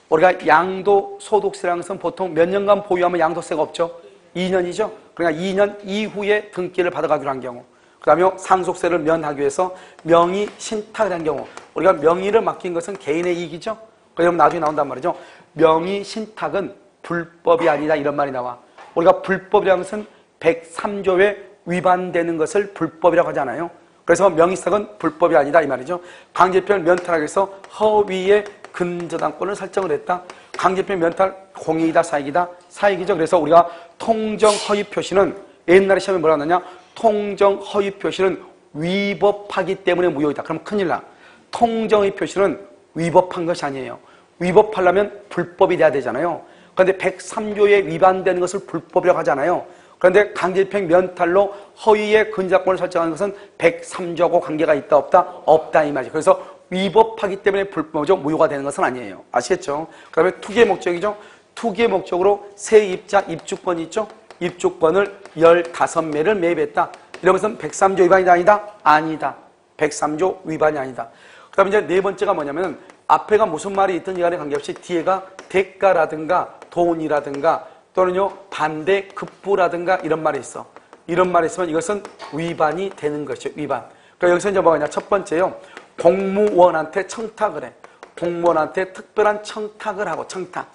우리가 양도소득세라는 것은 보통 몇 년간 보유하면 양도세가 없죠? 2년이죠? 그러니까 2년 이후에 등기를 받아가기로 한 경우. 그 다음에 상속세를 면하기 위해서 명의 신탁을 한 경우. 우리가 명의를 맡긴 것은 개인의 이익이죠? 그러면 나중에 나온단 말이죠. 명의 신탁은 불법이 아니다, 이런 말이 나와. 우리가 불법이라는 것은 103조에 위반되는 것을 불법이라고 하잖아요. 그래서 명의사건 불법이 아니다 이 말이죠. 강제표현 면탈하기 위해서 허위의 근저당권을 설정을 했다. 강제표현 면탈 공익이다 사익이다? 사익이죠. 그래서 우리가 통정 허위 표시는 옛날에 시험에 뭐라 하느냐? 통정 허위 표시는 위법하기 때문에 무효이다. 그럼 큰일 나. 통정 허위 표시는 위법한 것이 아니에요. 위법하려면 불법이 돼야 되잖아요. 그런데 103조에 위반되는 것을 불법이라고 하잖아요. 그런데 강제표현 면탈로 허위의 근저당권을 설정하는 것은 103조하고 관계가 있다 없다? 없다 이 말이죠. 그래서 위법하기 때문에 불법이죠. 무효가 되는 것은 아니에요. 아시겠죠? 그 다음에 투기의 목적이죠. 투기의 목적으로 세입자 입주권이 있죠. 입주권을 15매를 매입했다. 이런 것은 103조 위반이 아니다? 아니다. 103조 위반이 아니다. 그 다음에 이제 네 번째가 뭐냐면 앞에가 무슨 말이 있든지 간에 관계없이 뒤에가 대가라든가 돈이라든가 또는요 반대 급부라든가 이런 말이 있어. 이런 말이 있으면 이것은 위반이 되는 것이죠. 위반. 그러니까 여기서 이제 뭐냐? 첫 번째요. 공무원한테 청탁을 해. 공무원한테 특별한 청탁을 하고 청탁.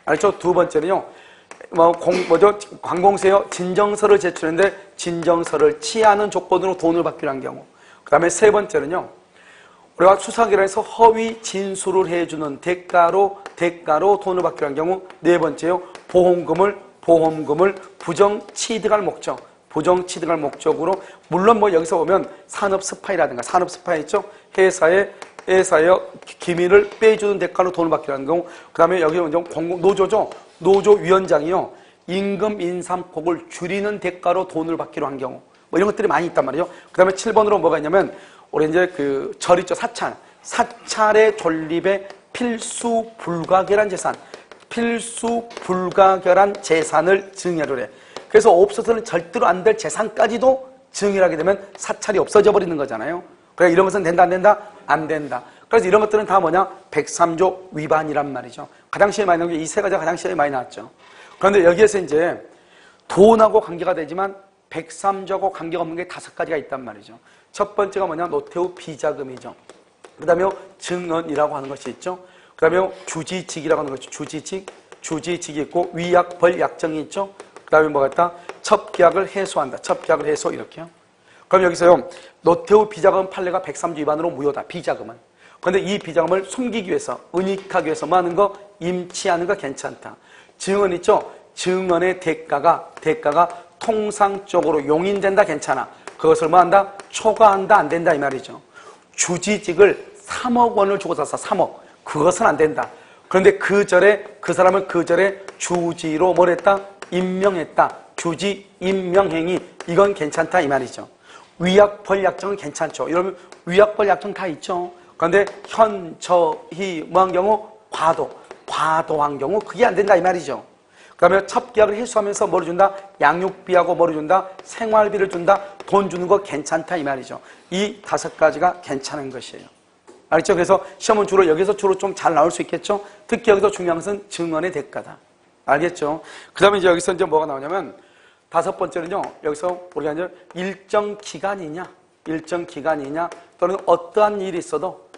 알죠? 두 번째는요. 관공서에 진정서를 제출했는데 진정서를 취하는 조건으로 돈을 받기로 한 경우. 그 다음에 세 번째는요. 우리가 수사기관에서 허위 진술을 해주는 대가로 돈을 받기로 한 경우. 네 번째요. 보험금을 부정 취득할 목적. 부정 취득할 목적으로 물론 뭐 여기서 보면 산업 스파이라든가 산업 스파이 있죠. 회사의 기밀을 빼주는 대가로 돈을 받기로 하는 경우. 그 다음에 여기 노조죠. 노조위원장이요. 임금 인상폭을 줄이는 대가로 돈을 받기로 한 경우. 뭐 이런 것들이 많이 있단 말이죠. 그 다음에 7번으로 뭐가 있냐면 우리 이제 그 절 있죠. 사찰. 사찰의 존립에 필수 불가결한 재산. 필수 불가결한 재산을 증여를 해. 그래서 없어서는 절대로 안 될 재산까지도 증여를 하게 되면 사찰이 없어져 버리는 거잖아요. 그래 이런 것은 된다 안 된다? 안 된다. 그래서 이런 것들은 다 뭐냐? 103조 위반이란 말이죠. 가장 시험에 많이 나온 게 이 세 가지가 가장 시험에 많이 나왔죠. 그런데 여기에서 이제 돈하고 관계가 되지만 103조하고 관계가 없는 게 5가지가 있단 말이죠. 첫 번째가 뭐냐? 노태우 비자금이죠. 그 다음에 증언이라고 하는 것이 있죠. 그 다음에 주지직이라고 하는 것이 주지직이 있고 위약벌 약정이 있죠. 그 다음에 뭐가 있다? 첩계약을 해소한다. 첩계약을 해소 이렇게요. 그럼 여기서요. 노태우 비자금 판례가 103조 위반으로 무효다. 비자금은. 그런데 이 비자금을 숨기기 위해서 은닉하기 위해서 뭐 하는 거? 임치하는 거 괜찮다. 증언 있죠. 증언의 대가가 통상적으로 용인된다. 괜찮아. 그것을 뭐 한다? 초과한다. 안 된다 이 말이죠. 주지직을 3억 원을 주고 샀어. 3억. 그것은 안 된다. 그런데 그 사람은 그 절에 주지로 뭘 했다? 임명했다. 주지 임명행위. 이건 괜찮다 이 말이죠. 위약벌 약정은 괜찮죠. 이러면 위약벌 약정 다 있죠. 그런데 현, 저, 희, 뭐한 경우? 과도한 경우 그게 안 된다 이 말이죠. 그 다음에 첩계약을 해소하면서 뭐를 준다? 양육비하고 뭐를 준다? 생활비를 준다? 돈 주는 거 괜찮다 이 말이죠. 이 5가지가 괜찮은 것이에요. 알겠죠? 그래서 시험은 여기서 주로 좀 잘 나올 수 있겠죠? 특히 여기서 중요한 것은 증언의 대가다. 알겠죠? 그 다음에 이제 여기서 이제 뭐가 나오냐면 5번째는요, 여기서 우리가 이제 일정 기간이냐 또는 어떠한 일이 있어도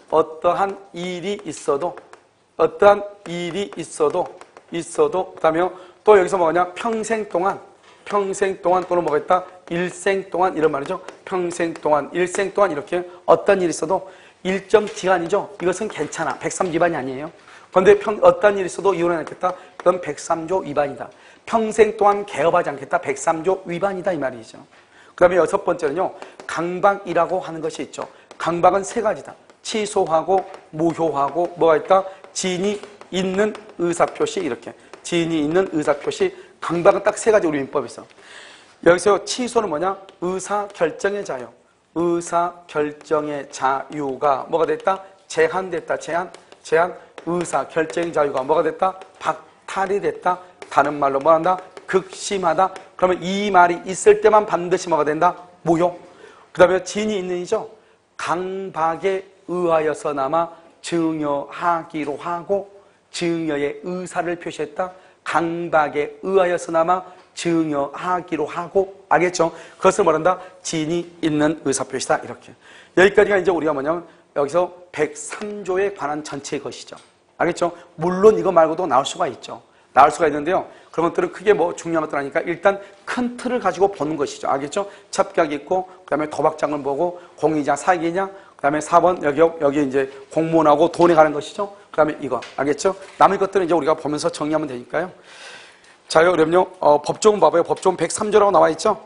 그 다음에 또 여기서 뭐냐 평생 동안 또는 뭐가 있다 일생 동안 이런 말이죠. 평생 동안 일생 동안 이렇게 어떤 일이 있어도 일정 기간이죠. 이것은 괜찮아. 103조 위반이 아니에요. 그런데 어떤 일이 있어도 이혼하지 않겠다. 그건 103조 위반이다. 평생 동안 개업하지 않겠다. 103조 위반이다 이 말이죠. 그 다음에 6번째는요. 강박이라고 하는 것이 있죠. 강박은 3가지다. 취소하고 무효하고 뭐가 있다? 지인이 있는 의사표시 이렇게. 지인이 있는 의사표시. 강박은 딱 3가지 우리 민법에 있어. 여기서 취소는 뭐냐? 의사결정의 자유. 의사결정의 자유가 뭐가 됐다? 제한됐다. 제한. 의사결정의 자유가 뭐가 됐다? 박탈이 됐다. 다른 말로 뭐한다? 극심하다. 그러면 이 말이 있을 때만 반드시 뭐가 된다? 무효. 그 다음에 지인이 있는이죠. 강박에 의하여서나마 증여하기로 하고 증여의 의사를 표시했다. 강박에 의하여서나마 증여하기로 하고 알겠죠? 그것을 말한다. 지인이 있는 의사표시다. 이렇게. 여기까지가 이제 우리가 뭐냐면 여기서 103조에 관한 전체의 것이죠. 알겠죠? 물론 이거 말고도 나올 수가 있죠. 나올 수가 있는데요. 그런 것들은 크게 뭐 중요한 것들 아니까 일단 큰 큰 틀을 가지고 보는 것이죠. 알겠죠? 첩계약이 있고, 그 다음에 도박장을 보고, 공이냐, 사기냐, 그 다음에 4번, 여기 이제 공무원하고 돈에 가는 것이죠. 그 다음에 이거. 알겠죠? 남은 것들은 이제 우리가 보면서 정리하면 되니까요. 자, 그럼요, 법조문 봐봐요. 법조문 103조라고 나와 있죠?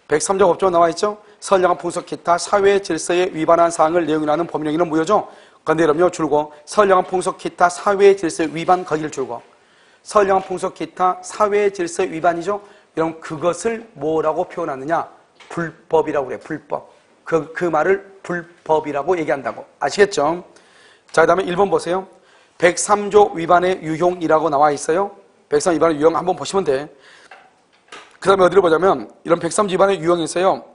103조 법조문 나와 있죠? 선량한 풍속 기타 사회 질서에 위반한 사항을 내용이라는 법령에는 무효죠? 그런데 여러분요, 줄고, 선량한 풍속 기타 사회 질서 위반 거기를 줄고, 선량한 풍속 기타 사회 질서 위반이죠? 여러분, 그것을 뭐라고 표현하느냐? 불법이라고 그래, 불법. 그 말을 불법이라고 얘기한다고. 아시겠죠? 자, 그 다음에 1번 보세요. 103조 위반의 유형이라고 나와 있어요. 103조 위반의 유형 한번 보시면 돼. 그 다음에 어디를 보자면, 이런 103조 위반의 유형이 있어요.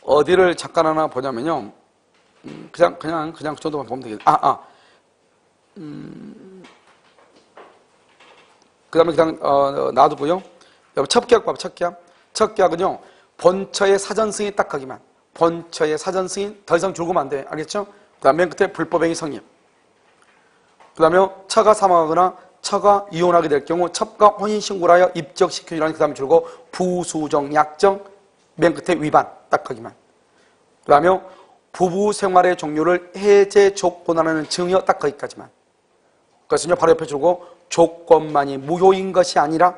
어디를 잠깐 하나 보자면요. 그냥 그 정도만 보면 되겠다. 그 다음에 그냥, 놔두고요. 첩계약 봐봐, 첩계약. 첩계약은요, 본처의 사전승인 딱 하기만. 본처의 사전승인 더 이상 줄고면 안 돼. 알겠죠? 그 다음에 맨 끝에 불법행위 성립. 그 다음에 처가 사망하거나 처가 이혼하게 될 경우 첩가 혼인신고를 하여 입적시켜주라는 그 다음에 줄고 부수정, 약정, 맨 끝에 위반 딱 하기만. 그 다음에 부부 생활의 종료를 해제 조건하는 증여 딱 거기까지만. 그것은요, 바로 옆에 줄고 조건만이 무효인 것이 아니라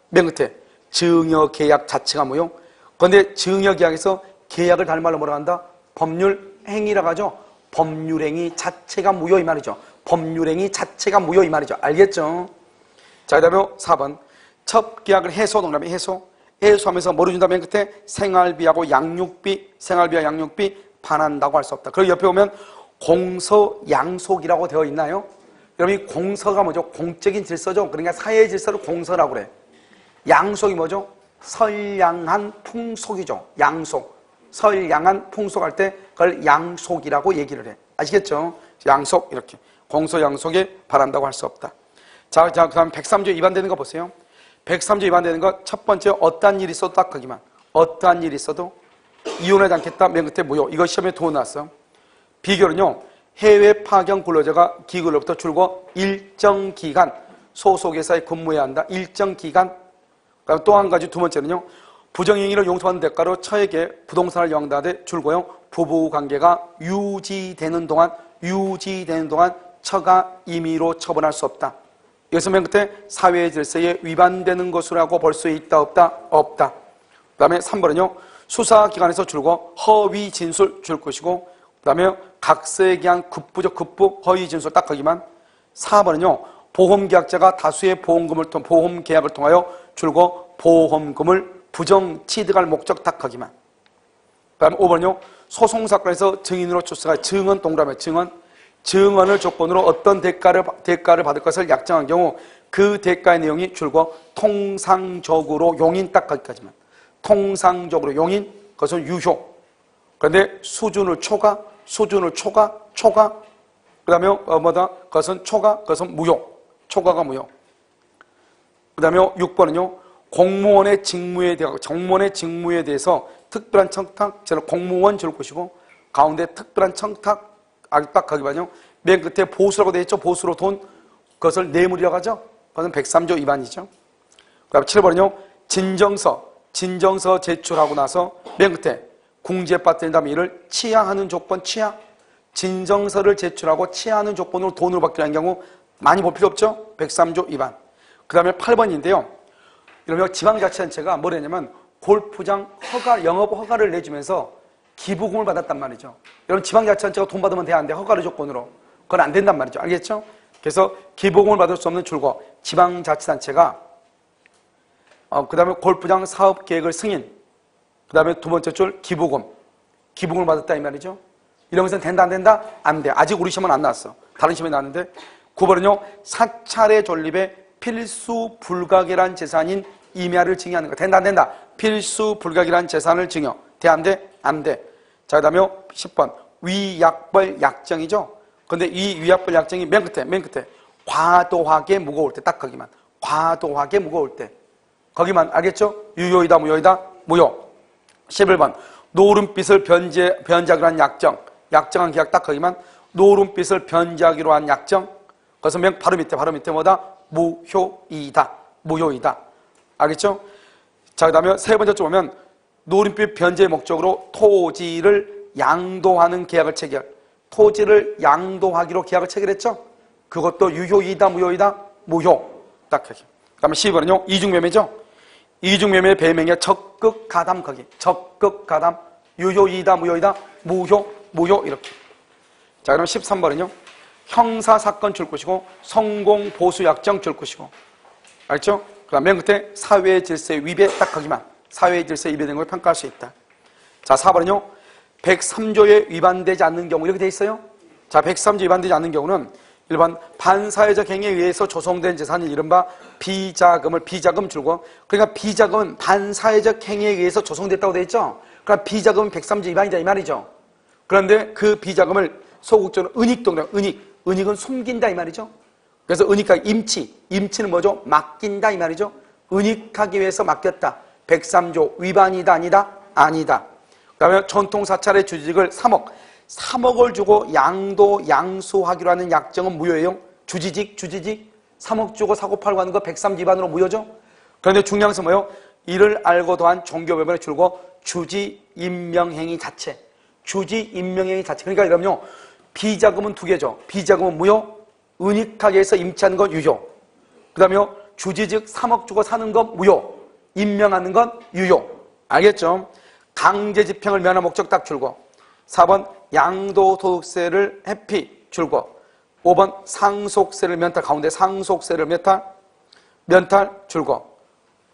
맨 끝에 증여 계약 자체가 무효. 그런데 증여 계약에서 계약을 다른 말로 뭐라고 한다? 법률 행위라고 하죠. 법률행위 자체가 무효 이 말이죠. 법률행위 자체가 무효 이 말이죠. 알겠죠? 자, 그 다음에 4번 첩계약을 해소, 동남에 해소하면서 뭐를 준다? 맨 끝에 생활비하고 양육비, 생활비와 양육비 반한다고 할 수 없다. 그리고 옆에 보면 공서양속이라고 되어 있나요? 여러분, 이 공서가 뭐죠? 공적인 질서죠. 그러니까 사회 질서를 공서라고 그래. 양속이 뭐죠? 선량한 풍속이죠. 양속. 선량한 풍속할 때 그걸 양속이라고 얘기를 해. 아시겠죠? 양속 이렇게. 공서양속에 반한다고 할 수 없다. 자, 그 다음 103조 위반되는 거 보세요. 103조 위반되는 거 첫 번째, 어떠한 일이 있어도 딱 거기만. 어떠한 일이 있어도 이혼하지 않겠다. 맨 끝에 무효. 이거 시험에 도 나왔어. 비결은요, 해외 파견 근로자가 기근으로부터 줄고 일정 기간 소속회사에 근무해야 한다. 일정 기간. 또 한 가지 두 번째는요, 부정행위를 용서하는 대가로 처에게 부동산을 영다하되 줄고요, 부부관계가 유지되는 동안 처가 임의로 처분할 수 없다. 여기서 맨 끝에 사회 질서에 위반되는 것이라고 볼 수 있다, 없다? 없다. 그 다음에 3번은요, 수사기관에서 줄고 허위 진술 줄 것이고, 그 다음에 각서에 기한 급부적 급부 허위 진술 딱 거기만. 4번은요, 보험계약자가 다수의 보험계약을 통하여 줄고 보험금을 부정 취득할 목적 딱 거기만. 그 다음에 5번은요, 소송사건에서 증인으로 출석할 증언 동그라미 증언을 조건으로 어떤 대가를 받을 것을 약정한 경우 그 대가의 내용이 줄고 통상적으로 용인 딱 거기까지만. 통상적으로 용인, 그것은 유효. 그런데 수준을 초과, 그 다음에 그것은 그것은 무효. 초과가 무효. 그 다음에 6번은요, 정무원의 직무에 대해서 특별한 청탁, 저는 공무원 줄 것이고, 가운데 특별한 청탁, 딱 거기만요. 맨 끝에 보수라고 되어 있죠. 보수로 돈, 그것을 뇌물이라고 하죠. 그것은 103조 위반이죠. 그 다음에 7번은요, 진정서 제출하고 나서 맨 끝에 궁지에 빠뜨린 다음에 이를 취하하는 조건, 진정서를 제출하고 취하하는 조건으로 돈을 받게 하는 경우 많이 볼 필요 없죠. 103조 위반. 그 다음에 8번인데요. 이러면 지방자치단체가 뭘 했냐면 골프장 영업 허가를 내주면서 기부금을 받았단 말이죠. 여러분, 지방자치단체가 돈 받으면 돼, 안 돼? 허가를 조건으로. 그건 안 된단 말이죠. 알겠죠? 그래서 기부금을 받을 수 없는 줄고 지방자치단체가 그 다음에 골프장 사업계획을 승인, 그 다음에 두 번째 줄 기부금을 받았다 이 말이죠. 이러면서 된다, 안 된다? 안 돼. 아직 우리 시험은 안 나왔어. 다른 시험에 나왔는데. 9번은요, 사찰의 존립에 필수 불가결한 재산인 임야를 증여하는 거. 된다, 안 된다? 필수 불가결한 재산을 증여. 돼, 안 돼? 안 돼. 자, 그 다음에 10번. 위약벌 약정이죠? 근데 이 위약벌 약정이 맨 끝에 과도하게 무거울 때, 딱 거기만. 과도하게 무거울 때. 거기만. 알겠죠? 유효이다, 무효이다? 무효. 11번. 노름빚을 변제하기로 한 약정한 계약 딱 거기만. 노름빚을 변제하기로 한 약정. 그래서 바로 밑에 뭐다? 무효이다. 무효이다. 알겠죠? 자, 그 다음에 세 번째 쪽 보면 노름빛 변제의 목적으로 토지를 양도하는 계약을 체결. 토지를 양도하기로 계약을 체결했죠? 그것도 유효이다, 무효이다? 무효. 딱 여기. 그 다음에 12번은요, 이중매매죠? 이중매매 배명의 적극 가담 거기. 적극 가담. 유효이다, 무효이다? 무효, 무효. 이렇게. 자, 그럼 13번은요, 형사사건 줄 것이고, 성공보수약정 줄 것이고. 알죠? 그 다음 맨 끝에 사회질서 위배 딱 거기만. 사회질서 위배된 걸 평가할 수 있다. 자, 4번은요, 103조에 위반되지 않는 경우 이렇게 돼 있어요. 자, 103조 위반되지 않는 경우는 1번 반사회적 행위에 의해서 조성된 재산이 이른바 비자금 줄고, 그러니까 비자금은 반사회적 행위에 의해서 조성됐다고 돼 있죠. 그러니까 비자금은 103조 위반이다 이 말이죠. 그런데 그 비자금을 소극적으로 은닉동이라고, 은닉은 숨긴다 이 말이죠. 그래서 은닉하기, 임치는 뭐죠? 맡긴다 이 말이죠. 은닉하기 위해서 맡겼다. 103조 위반이다 아니다? 아니다. 그 다음에 전통사찰의 주지직을 3억을 주고 양수하기로 하는 약정은 무효예요. 주지직 3억 주고 사고 팔고 하는 거 103조 위반으로 무효죠. 그런데 중요한 것은 뭐예요? 이를 알고 더한 종교배반에 줄고 주지임명행위 자체. 그러니까 이러면요, 비자금은 두 개죠. 비자금은 무효, 은닉하게 해서 임치하는 건 유효. 그 다음에 주지직 3억 주고 사는 건 무효, 임명하는 건 유효. 알겠죠? 강제집행을 면한 목적 딱 줄고, 4번 양도소득세를 회피 줄고, 5번 상속세를 면탈, 가운데 상속세를 면탈 줄고.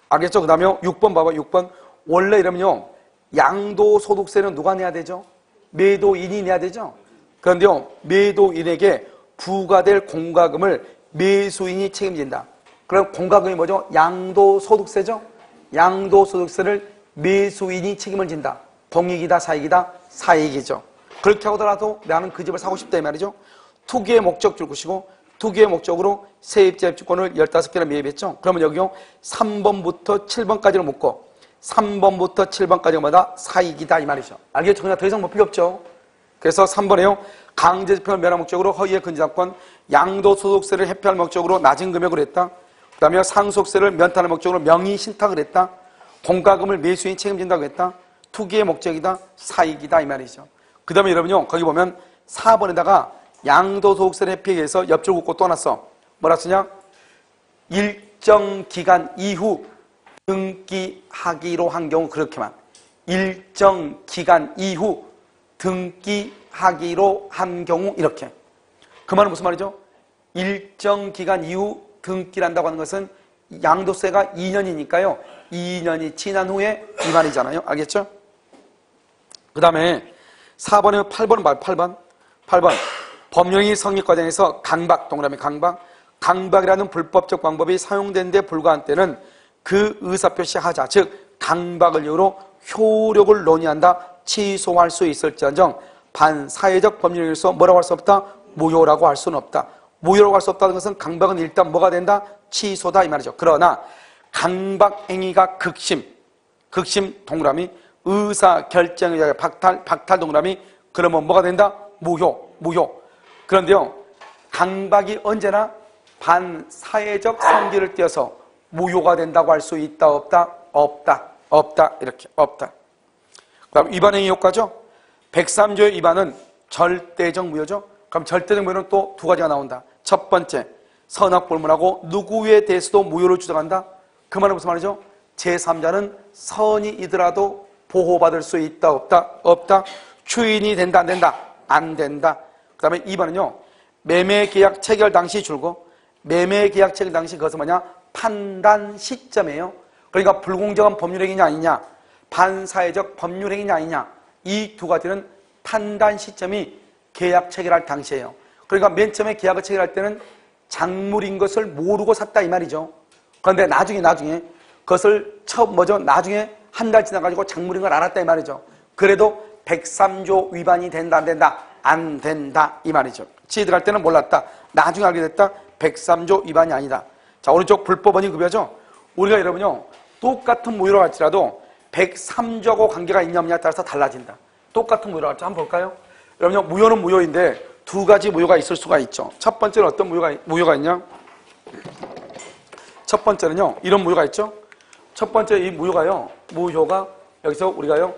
알겠죠? 그 다음에 6번 봐봐. 6번 원래 이러면요, 양도소득세는 누가 내야 되죠? 매도인이 내야 되죠. 그런데요, 매도인에게 부과될 공과금을 매수인이 책임진다. 그럼 공과금이 뭐죠? 양도소득세죠. 양도소득세를 매수인이 책임을 진다. 공익이다, 사익이다? 사익이죠. 그렇게 하더라도 나는 그 집을 사고 싶다 이 말이죠. 투기의 목적 줄 것이고, 투기의 목적으로 세입자 입주권을 15개나 매입했죠. 그러면 여기요, 3번부터 7번까지를 묶고 3번부터 7번까지마다 사익이다 이 말이죠. 알겠죠? 그냥 더 이상 뭐 필요 없죠. 그래서 3번에요, 강제집행을 면한 목적으로 허위의 근저당권, 양도소득세를 회피할 목적으로 낮은 금액으로 했다. 그 다음에 상속세를 면탈할 목적으로 명의신탁을 했다. 공과금을 매수인이 책임진다고 했다. 투기의 목적이다, 사익이다 이 말이죠. 그 다음에 여러분요, 거기 보면 4번에다가 양도소득세를 회피하기 위해서 옆줄 긋고 또 놨어. 뭐라 쓰냐? 일정 기간 이후 등기하기로 한 경우 그렇게만. 일정 기간 이후 등기하기로 한 경우 이렇게. 그 말은 무슨 말이죠? 일정 기간 이후 등기를 한다고 하는 것은 양도세가 2년이니까요. 2년이 지난 후에 이 말이잖아요. 알겠죠? 그 다음에 4번에 8번은 말 8번. 법령이 성립 과정에서 강박, 동그라미 강박이라는 불법적 방법이 사용된 데 불과한 때는 그 의사표시 하자, 즉 강박을 이유로 효력을 논의한다, 취소할 수 있을지언정 반사회적 법률에서 뭐라고 할 수 없다? 무효라고 할 수는 없다. 무효라고 할 수 없다는 것은 강박은 일단 뭐가 된다? 취소다 이 말이죠. 그러나 강박 행위가 극심 동그라미, 의사 결정에 의해 박탈 동그라미, 그러면 뭐가 된다? 무효. 그런데요, 강박이 언제나 반사회적 성질을 띄어서 무효가 된다고 할 수 있다, 없다, 이렇게 없다. 그 다음 위반행위 효과죠. 103조의 위반은 절대적 무효죠. 그럼 절대적 무효는 또 두 가지가 나온다. 첫 번째, 선악불문하고 누구에 대해서도 무효를 주장한다. 그 말은 무슨 말이죠? 제3자는 선이이더라도 보호받을 수 있다, 없다. 추인이 된다, 안 된다. 그 다음에 2번은요, 매매계약 체결 당시 줄고, 매매계약 체결 당시 그것은 뭐냐? 판단 시점이에요. 그러니까 불공정한 법률행위냐 아니냐, 반사회적 법률행위냐 아니냐, 이 두 가지는 판단 시점이 계약 체결할 당시예요. 그러니까 맨 처음에 계약을 체결할 때는 작물인 것을 모르고 샀다 이 말이죠. 그런데 나중에 그것을 나중에 한 달 지나가지고 작물인 걸 알았다 이 말이죠. 그래도 103조 위반이 된다, 안 된다 이 말이죠. 취득할 때는 몰랐다, 나중에 알게 됐다, 103조 위반이 아니다. 자, 오른쪽 불법원이 급여죠. 우리가 여러분요, 똑같은 무효라고 할지라도 103조하고 관계가 있냐 없냐에 따라서 달라진다. 똑같은 무효라고 할지 한번 볼까요? 여러분요, 무효는 무효인데 두 가지 무효가 있을 수가 있죠. 첫 번째는 어떤 무효가 있냐? 첫 번째는요, 이런 무효가 있죠? 첫 번째 이 무효가요, 무효가 여기서 우리가요,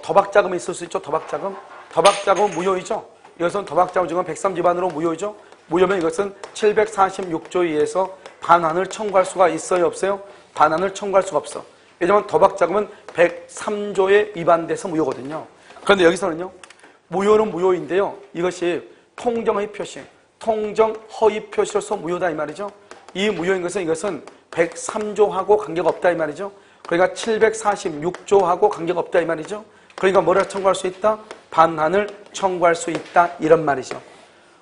도박자금이 있을 수 있죠, 도박자금. 도박자금은 무효이죠? 이것은 도박자금 중은 103지반으로 무효이죠? 무효면 이것은 746조에 의해서 반환을 청구할 수가 있어요, 없어요? 반환을 청구할 수가 없어. 왜냐하면 도박자금은 103조에 위반돼서 무효거든요. 그런데 여기서는요, 무효는 무효인데요, 이것이 통정허위 표시, 통정허위 표시로서 무효다 이 말이죠. 이 무효인 것은 이것은 103조하고 관계가 없다 이 말이죠. 그러니까 746조하고 관계가 없다 이 말이죠. 그러니까 뭐를 청구할 수 있다? 반환을 청구할 수 있다 이런 말이죠.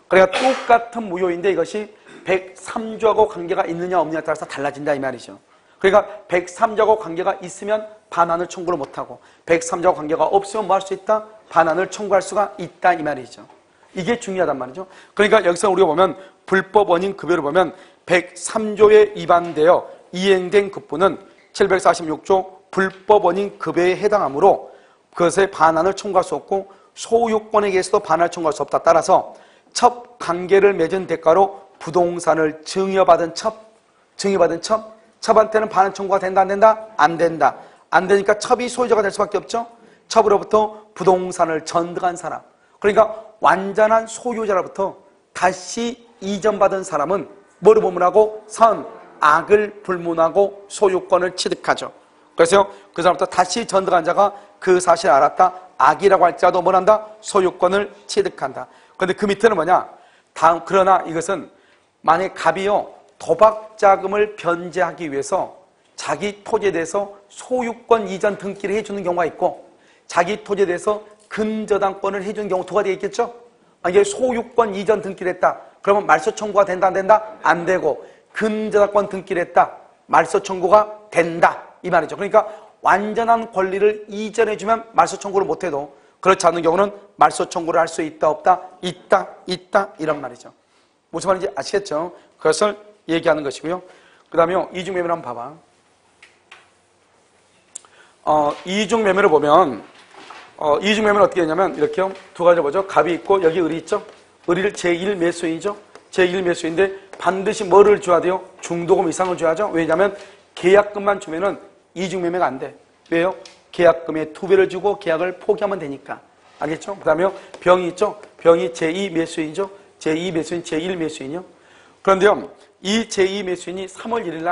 그러니까 똑같은 무효인데 이것이 103조하고 관계가 있느냐 없느냐에 따라서 달라진다 이 말이죠. 그러니까 103조하고 관계가 있으면 반환을 청구를 못하고 103조하고 관계가 없으면 뭐 할 수 있다? 반환을 청구할 수가 있다 이 말이죠. 이게 중요하단 말이죠. 그러니까 여기서 우리가 보면 불법 원인 급여를 보면 103조에 위반되어 이행된 급부는 746조 불법 원인 급여에 해당하므로 그것에 반환을 청구할 수 없고 소유권에 의해서도 반환을 청구할 수 없다. 따라서 첩 관계를 맺은 대가로 부동산을 증여받은 첩한테는 반환 청구가 된다 안 된다? 안 된다. 안 되니까 첩이 소유자가 될 수밖에 없죠. 첩으로부터 부동산을 전득한 사람, 그러니까 완전한 소유자로부터 다시 이전받은 사람은 뭐를 불문하고? 선, 악을 불문하고 소유권을 취득하죠. 그래서 그 사람부터 다시 전득한 자가 그 사실을 알았다, 악이라고 할지라도 뭘 한다? 소유권을 취득한다. 그런데 그 밑에는 뭐냐? 그러나 이것은 만약 갑이요, 도박자금을 변제하기 위해서 자기 토지에 대해서 소유권 이전 등기를 해주는 경우가 있고 자기 토지에 대해서 근저당권을 해주는 경우 두 가지 있겠죠? 이게 소유권 이전 등기를 했다. 그러면 말소 청구가 된다 안 된다? 안 되고 근저당권 등기를 했다. 말소 청구가 된다 이 말이죠. 그러니까 완전한 권리를 이전해주면 말소 청구를 못해도 그렇지 않은 경우는 말소 청구를 할 수 있다 없다? 있다 이런 말이죠. 무슨 말인지 아시겠죠? 그것을 얘기하는 것이고요. 그 다음에 이중매매를 한번 봐봐. 이중매매를 보면 이중매매는 어떻게 되냐면 이렇게요. 두 가지 보죠. 갑이 있고 여기 을이 있죠. 을을 제1매수인이죠. 제1매수인데 반드시 뭐를 줘야 돼요? 중도금 이상을 줘야죠. 왜냐하면 계약금만 주면은 이중매매가 안 돼. 왜요? 계약금의 2배를 주고 계약을 포기하면 되니까. 알겠죠? 그 다음에 병이 있죠. 병이 제2매수인이죠. 제2매수인, 제1매수인이요. 그런데요, 이 제2매수인이 3월 1일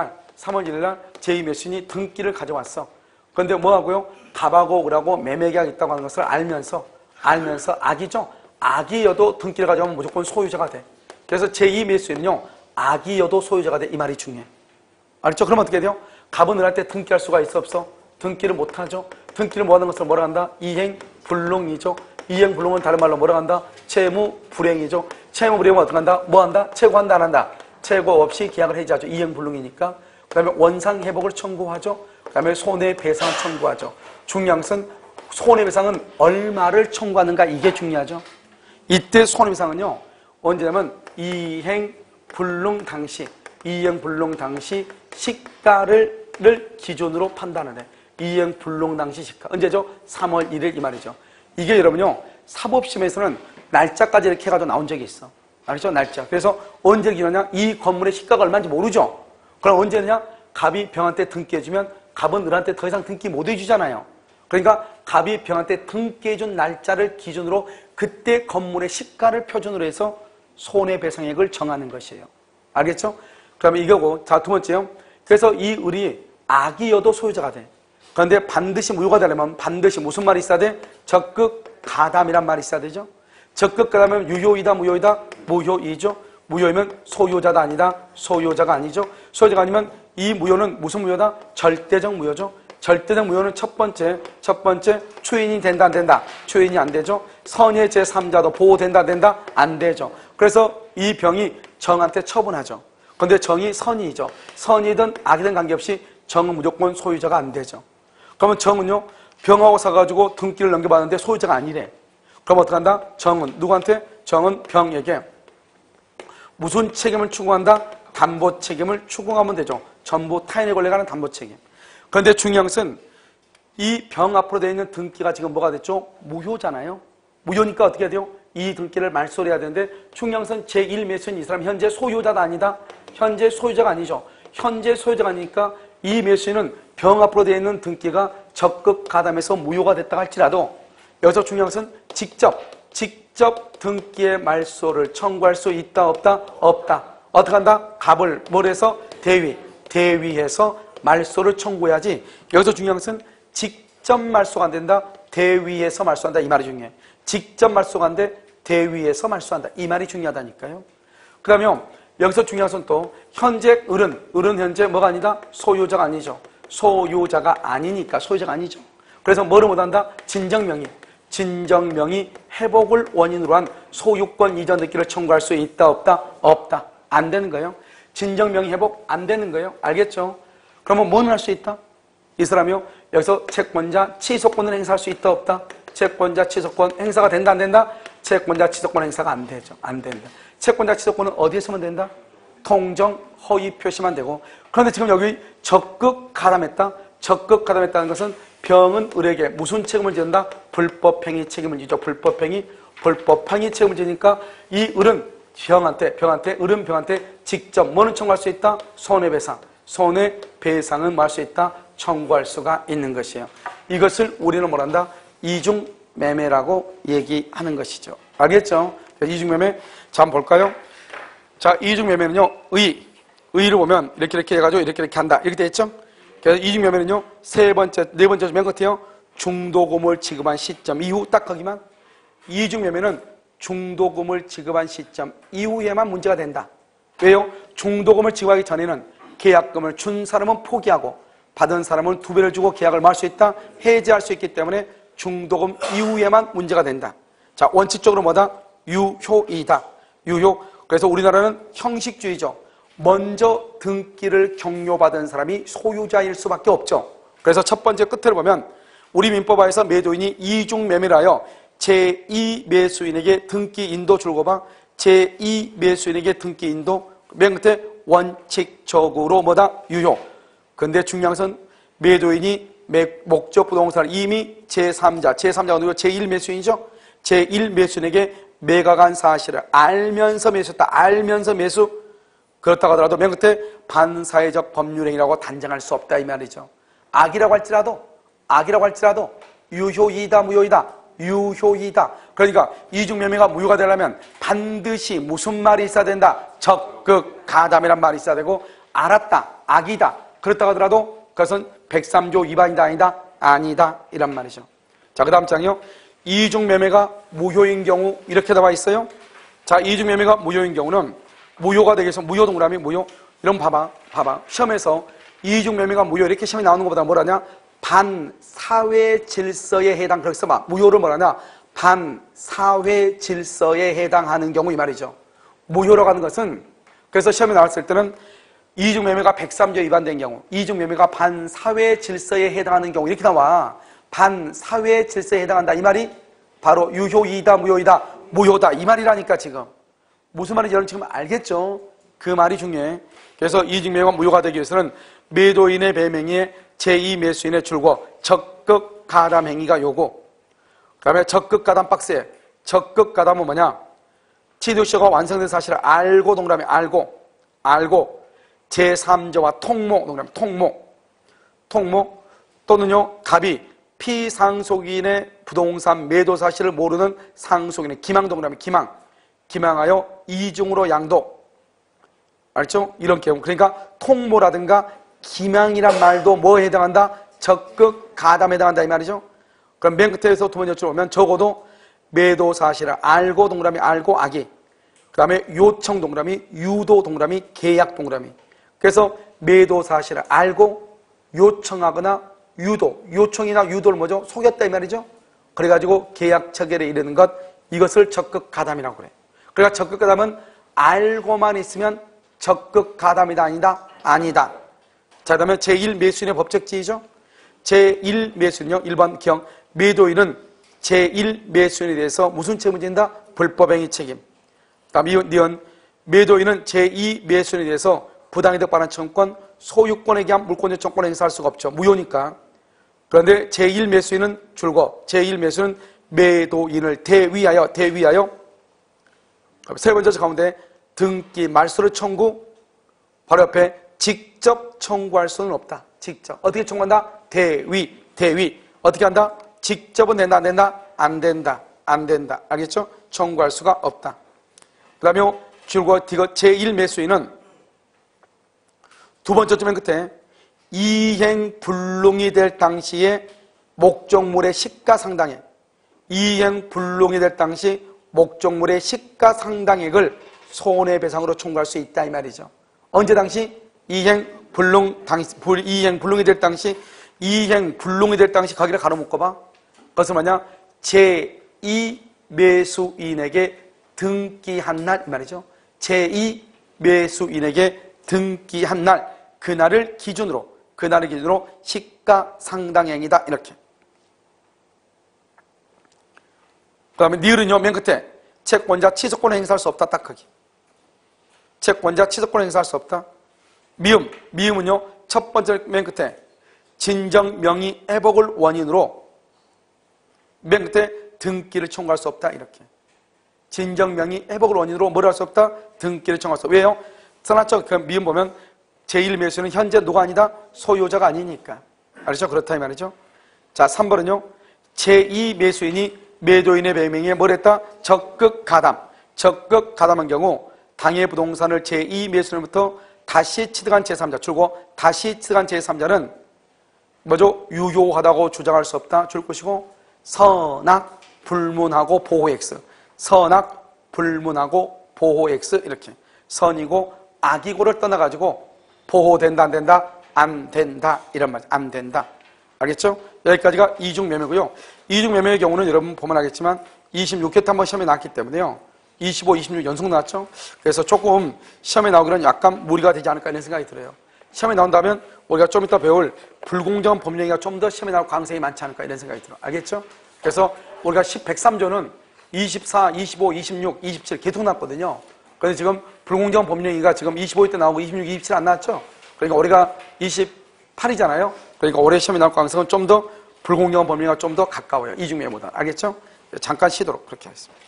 날 제2매수인이 등기를 가져왔어. 그런데 뭐하고요? 갑하고 을하고 매매계약이 있다고 하는 것을 알면서 악이죠? 악이여도 등기를 가져오면 무조건 소유자가 돼. 그래서 제2매수인은요, 악이여도 소유자가 돼. 이 말이 중요해. 알겠죠? 그럼 어떻게 돼요? 갑은 을한테 등기할 수가 있어 없어? 등기를 못하죠. 등기를 못하는 것을 뭐라 한다? 이행불능이죠. 이행불능은 다른 말로 뭐라 한다? 채무불행이죠. 채무불행은 어떻게 한다? 뭐 한다? 채고한다 안 한다? 채고 없이 계약을 해지하죠. 이행불능이니까. 그 다음에 원상회복을 청구하죠. 그 다음에 손해배상을 청구하죠. 중요한 것은 손해배상은 얼마를 청구하는가, 이게 중요하죠. 이때 손해배상은요, 언제냐면 이행불능 당시 시가를 기준으로 판단을 해. 이행불능 당시 시가. 언제죠? 3월 1일 이 말이죠. 이게 여러분요, 사법심에서는 날짜까지 이렇게 해가지고 나온 적이 있어. 알겠죠? 날짜. 그래서 언제 기냐냐? 이 건물의 시가가 얼마인지 모르죠? 그럼 언제냐? 갑이 병한테 등기해주면 갑은 을한테 더 이상 등기 못 해주잖아요. 그러니까 갑이 병한테 등기해준 날짜를 기준으로 그때 건물의 시가를 표준으로 해서 손해배상액을 정하는 것이에요. 알겠죠? 그러면 이거고. 자, 두 번째요. 그래서 이 을이 악이여도 소유자가 돼. 그런데 반드시 무효가 되려면 반드시 무슨 말이 있어야 돼? 적극 가담이란 말이 있어야 되죠. 적극 가담이면 유효이다 무효이다? 무효이죠. 무효이면 소유자다 아니다? 소유자가 아니죠. 소유자가 아니면 이 무효는 무슨 무효다? 절대적 무효죠. 절대적 무효는 첫 번째 추인이 된다 안 된다? 추인이 안 되죠. 선의 제3자도 보호된다 안 된다? 안 되죠. 그래서 이 병이 정한테 처분하죠. 그런데 정이 선이죠. 선이든 악이든 관계없이 정은 무조건 소유자가 안 되죠. 그러면 정은요, 병하고 사가지고 등기를 넘겨받는데 소유자가 아니래. 그럼 어떻게 한다? 정은 누구한테? 정은 병에게 무슨 책임을 추구한다? 담보 책임을 추구하면 되죠. 전부 타인의 권리에 관한 담보 책임. 그런데 중요한 것은 이 병 앞으로 되어 있는 등기가 지금 뭐가 됐죠? 무효잖아요. 무효니까 어떻게 해야 돼요? 이 등기를 말소를 해야 되는데 중요한 것은 제1매수인 이 사람 현재 소유자다 아니다? 현재 소유자가 아니죠. 현재 소유자가 아니니까 이 매수인은 병 앞으로 되어 있는 등기가 적극 가담해서 무효가 됐다 할지라도 여기서 중요한 것은 직접 등기의 말소를 청구할 수 있다 없다? 없다. 어떻게 한다? 갑을 뭘 해서? 대위해서 말소를 청구해야지. 여기서 중요한 것은 직접 말소가 안 된다. 대위해서 말소한다. 이 말이 중요해. 직접 말소가 안 돼. 대위해서 말소한다. 이 말이 중요하다니까요. 그 다음에 여기서 중요한 것은 또 현재 을은 현재 뭐가 아니다? 소유자가 아니죠. 소유자가 아니니까 소유자가 아니죠. 그래서 뭐를 못한다? 진정명의 회복을 원인으로 한 소유권 이전 등기를 청구할 수 있다 없다? 없다. 안 되는 거예요. 진정명의 회복 안 되는 거예요. 알겠죠? 그러면 뭐는 할 수 있다? 이 사람이요. 여기서 채권자 취소권을 행사할 수 있다 없다? 채권자 취소권 행사가 된다 안 된다? 채권자 취소권 행사가 안 되죠. 안 된다. 채권자 취소권은 어디에서만 된다? 통정 허위 표시만 되고. 그런데 지금 여기 적극 가담했다. 적극 가담했다는 것은 병은 을에게 무슨 책임을 지는다? 불법행위 책임을 지죠. 불법행위 책임을 지니까 이 을은 병한테 직접 뭐는 청구할 수 있다? 손해배상은 뭐 할 수 있다? 청구할 수가 있는 것이에요. 이것을 우리는 뭐란다? 이중매매라고 얘기하는 것이죠. 알겠죠? 이중매매 자 한번 볼까요? 자, 이중매매는요, 의를 보면 이렇게 해가지고 이렇게 한다. 이렇게 돼 있죠? 그래서 이중매매는요, 네 번째 맨 끝에요. 중도금을 지급한 시점 이후 딱 거기만. 이중매매는 중도금을 지급한 시점 이후에만 문제가 된다. 왜요? 중도금을 지급하기 전에는 계약금을 준 사람은 포기하고 받은 사람은 2배를 주고 계약을 뭐 할 수 있다? 해지할 수 있기 때문에 중도금 이후에만 문제가 된다. 자, 원칙적으로 뭐다? 유효이다. 유효. 그래서 우리나라는 형식주의죠. 먼저 등기를 경료받은 사람이 소유자일 수밖에 없죠. 그래서 첫 번째 끝을 보면 우리 민법하에서 매도인이 이중매매를 하여 제2매수인에게 등기인도 줄거봐. 제2매수인에게 등기인도 맨 끝에 원칙적으로 뭐다? 유효. 근데 중요한 것은 매도인이 목적 부동산을 이미 제3자가 누구? 제1매수인이죠. 제1매수인에게 매각한 사실을 알면서 매수했다. 알면서 매수. 그렇다고 하더라도 맨 끝에 반사회적 법률행위라고 단정할 수 없다 이 말이죠. 악이라고 할지라도 유효이다 무효이다? 유효이다. 그러니까 이중매매가 무효가 되려면 반드시 무슨 말이 있어야 된다? 적극 가담이란 말이 있어야 되고 알았다. 악이다. 그렇다고 하더라도 그것은 103조 위반이다 아니다? 아니다. 이란 말이죠. 자, 그 다음 장이요. 이중매매가 무효인 경우 이렇게 나와 있어요. 자, 이중매매가 무효인 경우는 무효가 되기 위해서 무효 동그라미 무효. 이런 봐봐. 시험에서 이중매매가 무효 이렇게 시험이 나오는 것보다 뭐라냐? 반사회 질서에 해당. 그렇게 써봐. 무효를 뭐라냐? 반사회 질서에 해당하는 경우 이 말이죠. 무효라고 하는 것은 그래서 시험에 나왔을 때는 이중매매가 103조 위반된 경우, 이중매매가 반사회 질서에 해당하는 경우 이렇게 나와. 반사회 질서에 해당한다. 이 말이 바로 유효이다 무효이다? 무효다. 이 말이라니까 지금. 무슨 말인지 여러분 지금 알겠죠? 그 말이 중요해. 그래서 이중매매가 무효가 되기 위해서는 매도인의 배명의에 제2매수인의 줄고 적극 가담 행위가 요구. 그 다음에 적극 가담 박스에 적극 가담은 뭐냐? 취득시효가 완성된 사실을 알고 동그라미 알고 제3자와 통모 또는요 갑이 피상속인의 부동산 매도 사실을 모르는 상속인의 기망 동그라미 기망하여 이중으로 양도. 알죠? 이런 경우. 그러니까 통모라든가 기망이란 말도 뭐에 해당한다? 적극 가담에 해당한다 이 말이죠. 그럼 맨 끝에서 두 번째 줄 보면 적어도 매도 사실을 알고 동그라미 알고 악이. 그 다음에 요청 동그라미 유도 동그라미 계약 동그라미. 그래서 매도 사실을 알고 요청하거나 요청이나 유도를 뭐죠? 속였다 이 말이죠. 그래가지고 계약 체결에 이르는 것, 이것을 적극 가담이라고 그래. 그러니까 적극 가담은 알고만 있으면 적극 가담이다 아니다? 아니다. 자, 그 다음에 제1매수인의 법적 지위죠. 제1매수인요 1번 기억. 매도인은 제1매수인에 대해서 무슨 책임을 진다? 불법행위 책임. 다음 니은 매도인은 제2매수인에 대해서 부당이득 반환 청구권, 소유권에 대한 물권적 청구권을 행사할 수가 없죠. 무효니까. 그런데 제1매수인은 줄고 제1매수는 매도인을 대위하여 세 번째 가운데 등기 말소를 청구 바로 옆에 직접 청구할 수는 없다. 직접. 어떻게 청구한다? 대위. 어떻게 한다? 직접은 된다, 안 된다? 안 된다. 안 된다. 알겠죠? 청구할 수가 없다. 그 다음에 줄과 제1매수인은 두 번째 맨 끝에 이행불능이 될 당시에 목적물의 시가상당액, 이행불능이 될 당시 목적물의 시가상당액을 손해배상으로 청구할 수 있다 이 말이죠. 언제 당시? 이행불능이 될 당시, 이행불능이 될 당시 거기를 가로 묶어봐. 그것은 뭐냐? 제2매수인에게 등기한 날 이 말이죠. 제2매수인에게 등기한 날, 그날을 기준으로 시가상당액이다 이렇게. 그 다음에 니을은요, 맨 끝에 채권자 취소권을 행사할 수 없다, 딱 거기. 채권자 취소권을 행사할 수 없다. 미음은요, 첫 번째 맨 끝에 진정 명의 회복을 원인으로 맨 끝에 등기를 청구할 수 없다, 이렇게. 진정 명의 회복을 원인으로 뭘 할 수 없다? 등기를 청구할 수 없다. 왜요? 써놨죠? 그 미음 보면 제1매수는 현재 누가 아니다? 소유자가 아니니까. 알죠? 그렇다 이 말이죠. 자, 3번은요, 제2매수인이 매도인의 배명에 뭘 했다? 적극 가담한 경우 당해 부동산을 제2매수인으로부터 다시 취득한 제3자, 줄고 다시 취득한 제3자는 뭐죠? 유효하다고 주장할 수 없다. 줄 것이고 선악, 불문하고 보호X. 선악, 불문하고 보호X 이렇게. 선이고 악이고를 떠나가지고 보호된다, 안 된다? 안 된다. 이런 말. 안 된다. 알겠죠? 여기까지가 이중매매고요. 이중매매의 경우는 여러분 보면 알겠지만 26회 때 한번 시험에 나왔기 때문에요. 25, 26 연속 나왔죠? 그래서 조금 시험에 나오기는 약간 무리가 되지 않을까 이런 생각이 들어요. 시험에 나온다면 우리가 좀 이따 배울 불공정한 법령이 좀 더 시험에 나올 가능성이 많지 않을까 이런 생각이 들어요. 알겠죠? 그래서 우리가 103조는 24, 25, 26, 27 계속 나왔거든요. 그런데 지금 불공정한 법령이가 지금 25회 때 나오고 26, 27 안 나왔죠? 그러니까 올해가 28이잖아요. 그러니까 올해 시험에 나올 가능성은 좀 더 불공정한 법령이 좀 더 가까워요. 이중매매보다. 알겠죠? 잠깐 쉬도록 그렇게 하겠습니다.